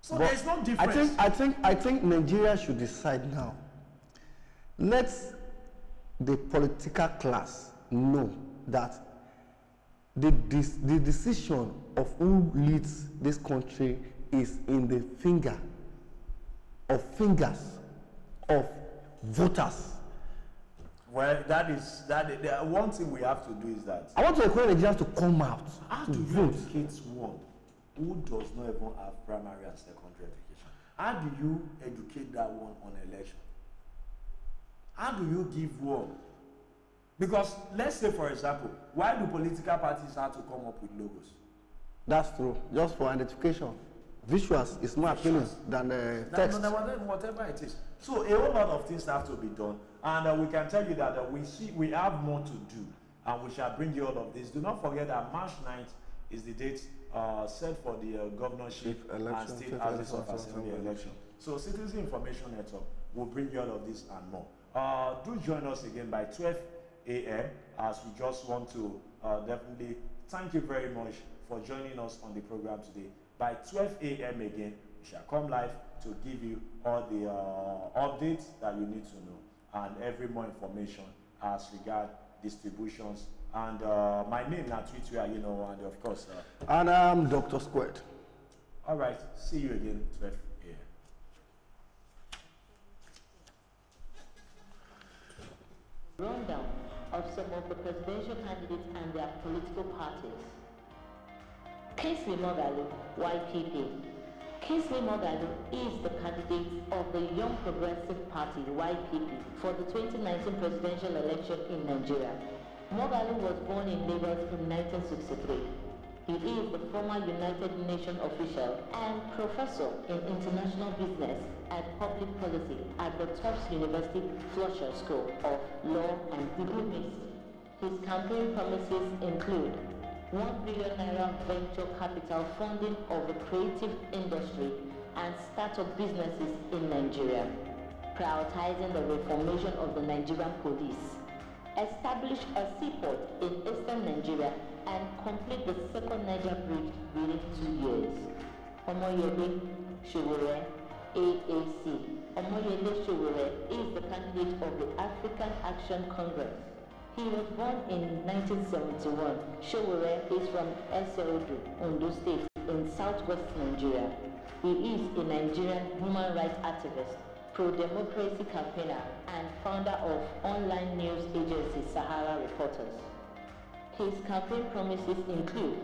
So there is no difference. I think Nigeria should decide now. Let the political class know that the decision of who leads this country is in the fingers of voters. Well, that is one thing we have to do is that I want to encourage Nigerians to come out to vote. Educate one who does not even have primary and secondary education? How do you educate that one on election? How do you give one? Because let's say, for example, why do political parties have to come up with logos? That's true. Just for identification. Visuals is more appealing than text. Whatever it is. So a whole lot of things have to be done, and we can tell you that we have more to do, and we shall bring you all of this. Do not forget that March 9th is the date set for the governorship and state houses of assembly election. So Citizen Information Network will bring you all of this and more. Do join us again by 12 a.m. as we just want to definitely thank you very much for joining us on the program today. By 12 a.m. again, we shall come live to give you all the updates that you need to know and every more information as regard distributions. And my name is Twitwi Ayenowowon, and of course, and I'm Dr. Squared. All right, see you again 12 a.m. some of the presidential candidates and their political parties. Kingsley Moghalu, YPP. Kingsley Moghalu is the candidate of the Young Progressive Party, YPP, for the 2019 presidential election in Nigeria. Moghalu was born in Lagos in 1963. He is the former United Nations official and professor in international business and public policy at the Tufts University Fletcher School of Law and Diplomacy. His campaign promises include 1 billion naira venture capital funding of the creative industry and startup businesses in Nigeria, prioritizing the reformation of the Nigerian police, establish a seaport in eastern Nigeria, and complete the second Niger bridge within 2 years. Omoyele Sowore, AAC. Omoyele Sowore is the candidate of the African Action Congress. He was born in 1971. Sowore is from Eseodo, Ondo State, in southwest Nigeria. He is a Nigerian human rights activist, pro-democracy campaigner, and founder of online news agency Sahara Reporters. His campaign promises include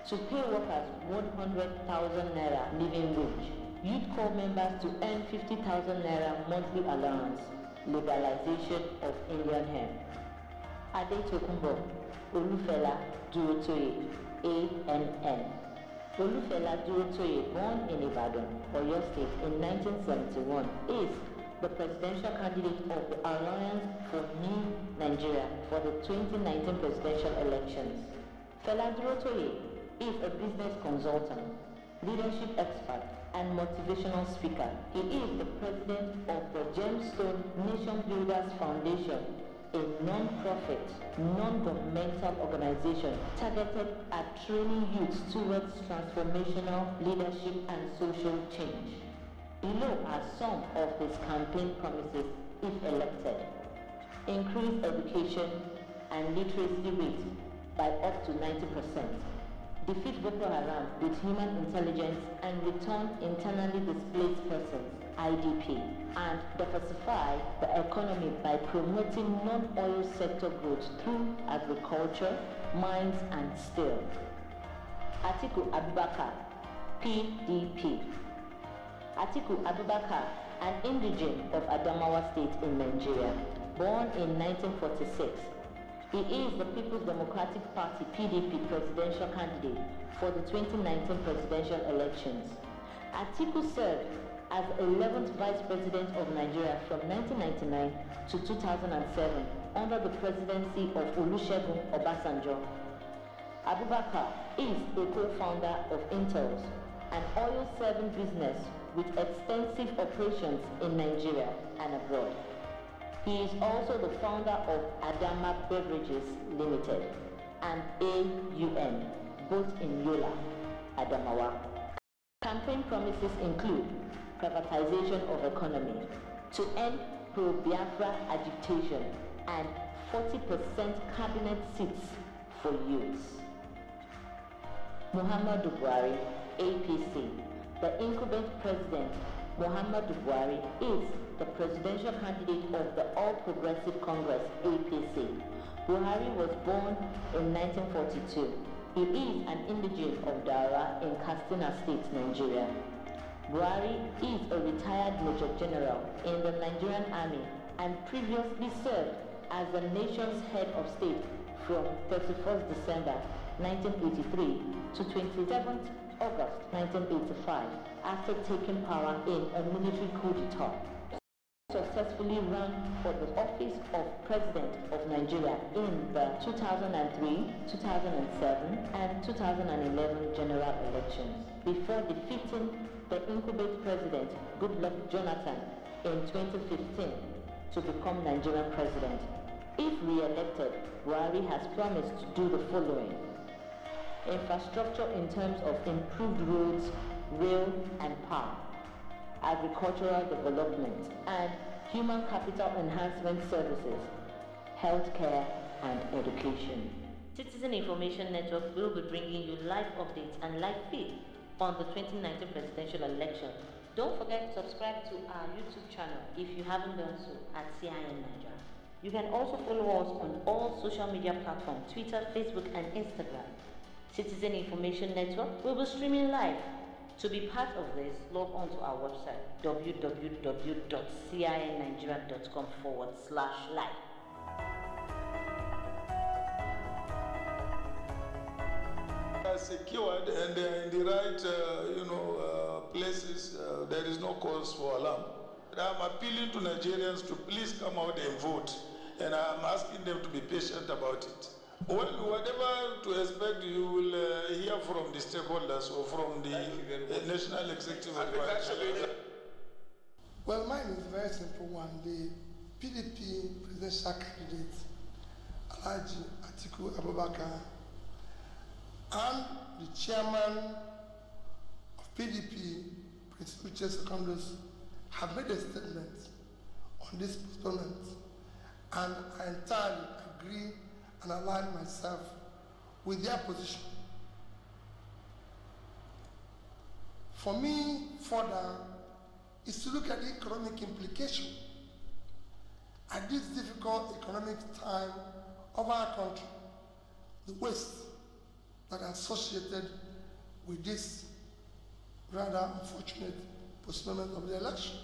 to pay workers 100,000 naira living wage, youth corps members to earn 50,000 naira monthly allowance, legalization of Indian hemp. Adetokunbo Olufela Durotoye, ANN. Olufela Durotoye, born in Ibadan, Oyo State in 1971, is the presidential candidate of the Alliance for New Nigeria for the 2019 presidential elections. Fela Durotoye is a business consultant, leadership expert, and motivational speaker. He is the president of the Gemstone Nation Builders Foundation, a non-profit, non-governmental organization targeted at training youth towards transformational leadership and social change. Below are some of his campaign promises if elected. Increase education and literacy rate by up to 90%. Defeat Boko Haram with human intelligence and return internally displaced persons, IDP, and diversify the economy by promoting non-oil sector growth through agriculture, mines, and steel. Atiku Abubakar, PDP. Atiku Abubakar, an indigene of Adamawa State in Nigeria, born in 1946. He is the People's Democratic Party PDP presidential candidate for the 2019 presidential elections. Atiku served as 11th Vice President of Nigeria from 1999 to 2007 under the presidency of Olusegun Obasanjo. Abubakar is a co-founder of Intel's, an oil-serving business with extensive operations in Nigeria and abroad. He is also the founder of Adama Beverages Limited and AUN, both in Yola, Adamawa. Campaign promises include privatization of economy, to end pro-Biafra agitation, and 40% cabinet seats for youths. Muhammadu Buhari, APC. The incumbent president, Muhammadu Buhari, is the presidential candidate of the All Progressive Congress, APC. Buhari was born in 1942. He is an indigene of Dara in Katsina State, Nigeria. Buhari is a retired Major General in the Nigerian Army and previously served as the nation's head of state from 31st December 1983 to 27th August 1985 after taking power in a military coup d'etat. Successfully ran for the office of President of Nigeria in the 2003, 2007 and 2011 general elections before defeating the incumbent president Goodluck Jonathan in 2015 to become Nigerian president. If re-elected, Buhari has promised to do the following: infrastructure in terms of improved roads, rail and power, agricultural development, and human capital enhancement services, healthcare and education. Citizen Information Network will be bringing you live updates and live feed on the 2019 presidential election. Don't forget to subscribe to our YouTube channel if you haven't done so at CIN Nigeria. You can also follow us on all social media platforms, Twitter, Facebook, and Instagram. Citizen Information Network will be streaming live. To be part of this, log on to our website, www.cinnigeria.com/live. Secured and they are in the right, places, there is no cause for alarm. I'm appealing to Nigerians to please come out and vote, and I'm asking them to be patient about it. Well, whatever to expect, you will hear from the stakeholders or from the National Executive. Well, mine is a very simple one. The PDP presidential candidate, Alhaji Atiku Abubakar, and the chairman of PDP, Prince Uche Secondus, have made a statement on this postponement, and I entirely agree and align myself with their position. For me, further, is to look at the economic implication at this difficult economic time of our country, the waste that are associated with this rather unfortunate postponement of the election.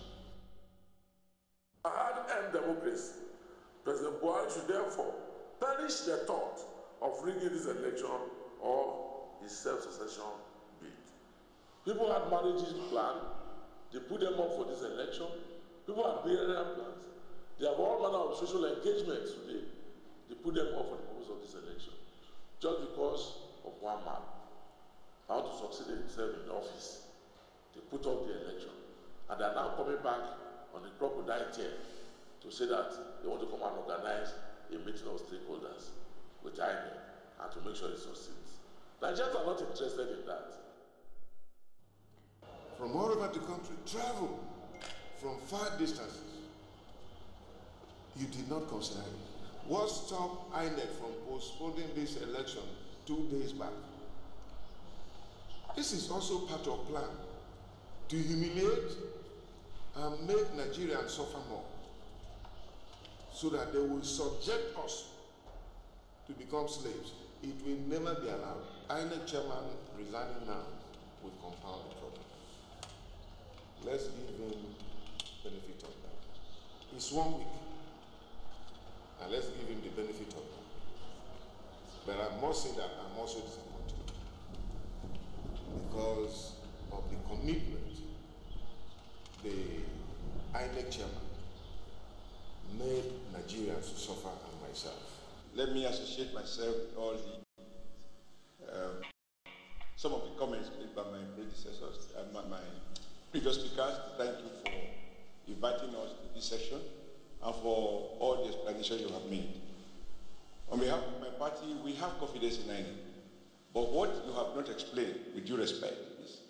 A hard-earned democracy, President Buhari should therefore perish the thought of rigging this election or his self-succession bid. People had marriages planned, they put them up for this election. People had burial plans. They have all manner of social engagements today. They put them up for the purpose of this election. Just because of one man, how to succeed himself in office. They put up the election. And they are now coming back on the crocodile tear to say that they want to come and organize a meeting of stakeholders with Inec and to make sure it succeeds. Nigerians are not interested in that. From all over the country, travel from far distances. You did not consider it. What stopped Inec from postponing this election 2 days back? This is also part of plan to humiliate and make Nigerians suffer more, so that they will subject us to become slaves. It will never be allowed. INEC chairman resigning now will compound the problem. Let's give him benefit of that. It's 1 week, and let's give him the benefit of that. But I must say that I'm also disappointed because of the commitment the INEC chairman made Nigerians to suffer and myself. Let me associate myself with all the some of the comments made by my predecessors, my previous speakers. Thank you for inviting us to this session and for all the explanations you have made. On behalf of my party, we have confidence in INEC. But what you have not explained, with due respect, is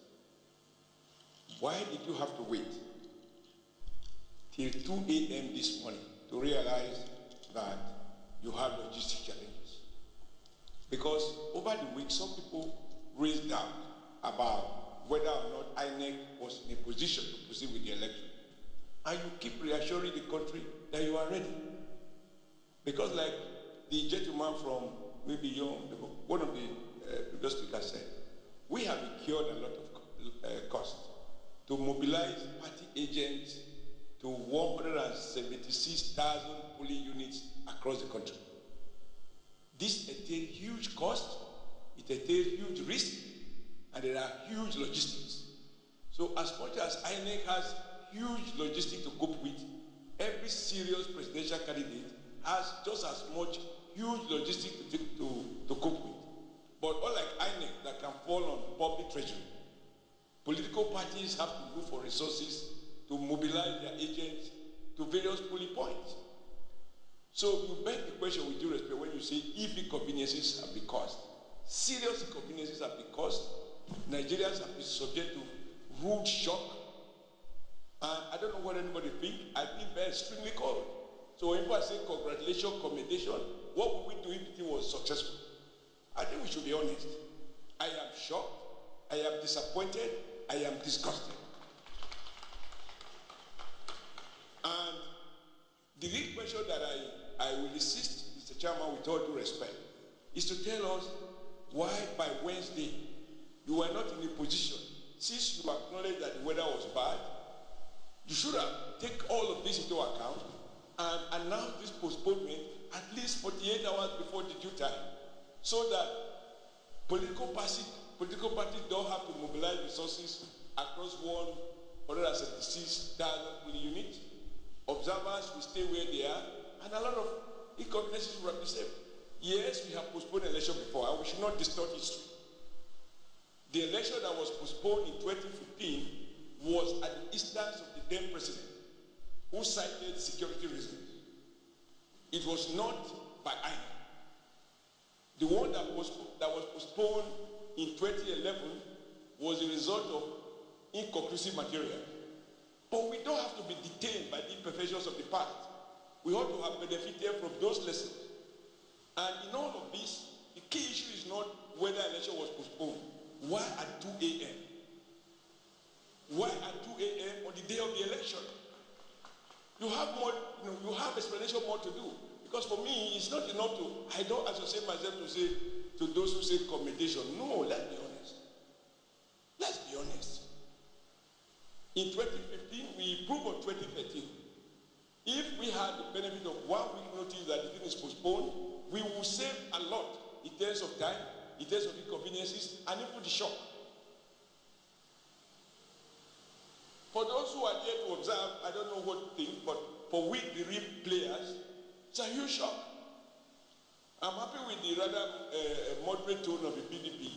why did you have to wait till 2 a.m. this morning to realize that you have logistic challenges? Because over the week, some people raised doubt about whether or not INEC was in a position to proceed with the election. And you keep reassuring the country that you are ready. Because like the gentleman from maybe one of the previous speakers said, we have incurred a lot of cost to mobilize party agents to 176,000 polling units across the country. This entails huge cost, it entails huge risk, and there are huge logistics. So as much as INEC has huge logistics to cope with, every serious presidential candidate has just as much huge logistics to cope with. But unlike INEC that can fall on public treasury, political parties have to look for resources to mobilize their agents to various polling points. So you beg the question with due respect when you say if inconveniences have been caused. Serious inconveniences have been caused. Nigerians have been subject to rude shock. And I don't know what anybody thinks. I think they're extremely cold. So when people say congratulations, commendation, what would we do if it was successful? I think we should be honest. I am shocked. I am disappointed. I am disgusted. And the real question that I I will insist, Mr. Chairman, with all due respect, is to tell us why by Wednesday you were not in a position, since you acknowledged that the weather was bad, you should have taken all of this into account and announced this postponement at least 48 hours before the due time, so that political parties don't have to mobilize resources across 176,000 units. Observers will stay where they are, and a lot of inconveniences will be saved. Yes, we have postponed the election before, and we should not distort history. The election that was postponed in 2015 was at the instance of the then president, who cited security reasons. It was not by Inec. The one that was postponed in 2011 was a result of inconclusive material. But we don't have to be detained by the imperfections of the past. We ought to have benefited from those lessons. And in all of this, the key issue is not whether election was postponed. Why at 2 a.m.? Why at 2 a.m. on the day of the election? You have more, you have explanation more to do. Because for me, it's not enough to, I don't associate myself to say, to those who say commendation. No, let's be honest. Let's be honest. In 2015, we improved on 2013. If we had the benefit of 1 week notice that the thing is postponed, we will save a lot in terms of time, in terms of inconveniences, and even the shock. For those who are there to observe, I don't know what to think, but for we, the real players, it's a huge shock. I'm happy with the rather moderate tone of the PDP.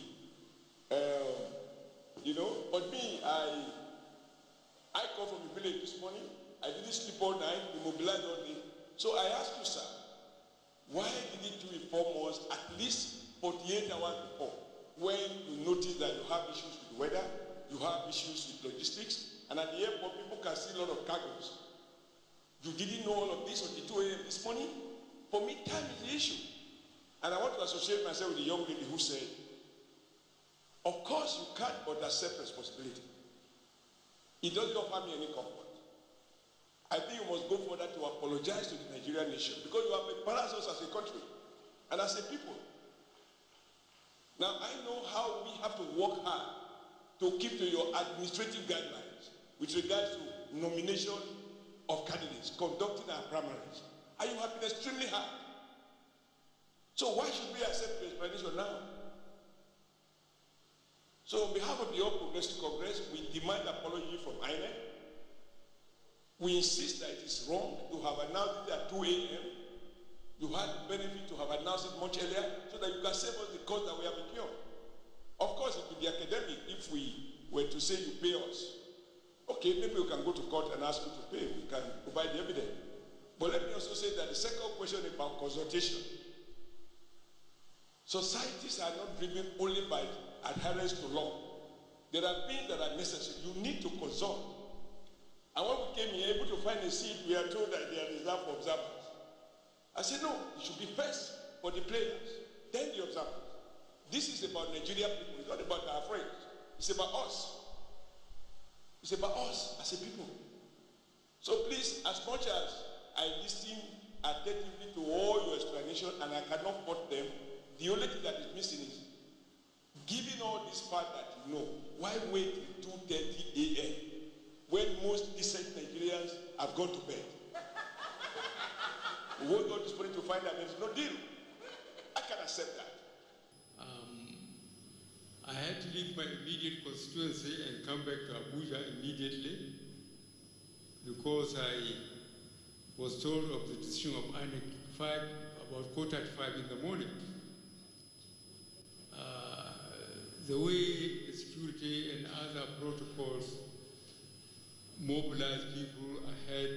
But me, I come from the village this morning. I didn't sleep all night. We mobilized all day. So I ask you, sir, why didn't you inform us at least 48 hours before, when you notice that you have issues with weather, you have issues with logistics, and at the airport people can see a lot of cargoes? You didn't know all of this until 2 a.m. this morning? For me, time is the issue. And I want to associate myself with the young lady who said, of course you can't but accept responsibility. It doesn't offer me any comfort. I think you must go further to apologize to the Nigerian nation, because you have embarrassed us as a country and as a people. Now, I know how we have to work hard to keep to your administrative guidelines with regards to nomination of candidates, conducting our primaries. And you have been extremely hard. So why should we accept the explanation now? So on behalf of the All Progressive Congress, we demand apology from Inec. We insist that it is wrong to have announced it at 2 a.m. You had the benefit to have announced it much earlier so that you can save us the cost that we have incurred. Of course, it would be academic if we were to say you pay us. Okay, maybe we can go to court and ask you to pay. We can provide the evidence. But let me also say that the second question about consultation. Societies are not driven only by adherence to law. There are things that are necessary. You need to consult. And when we came here, able to find a seat, we are told that they are reserved for observers. I said, no, it should be first for the players, then the observers. This is about Nigerian people. It's not about our friends. It's about us. It's about us as a people. So please, as much as I listen attentively to all your explanations and I cannot fault them, the only thing that is missing is, given all this part that you know, why wait till 2:30 a.m. when most decent Nigerians have gone to bed? We won't go this morning to find that there's no deal. I can accept that. I had to leave my immediate constituency and come back to Abuja immediately because I was told of the decision of Inec about 4:35 in the morning. The way security and other protocols mobilize people ahead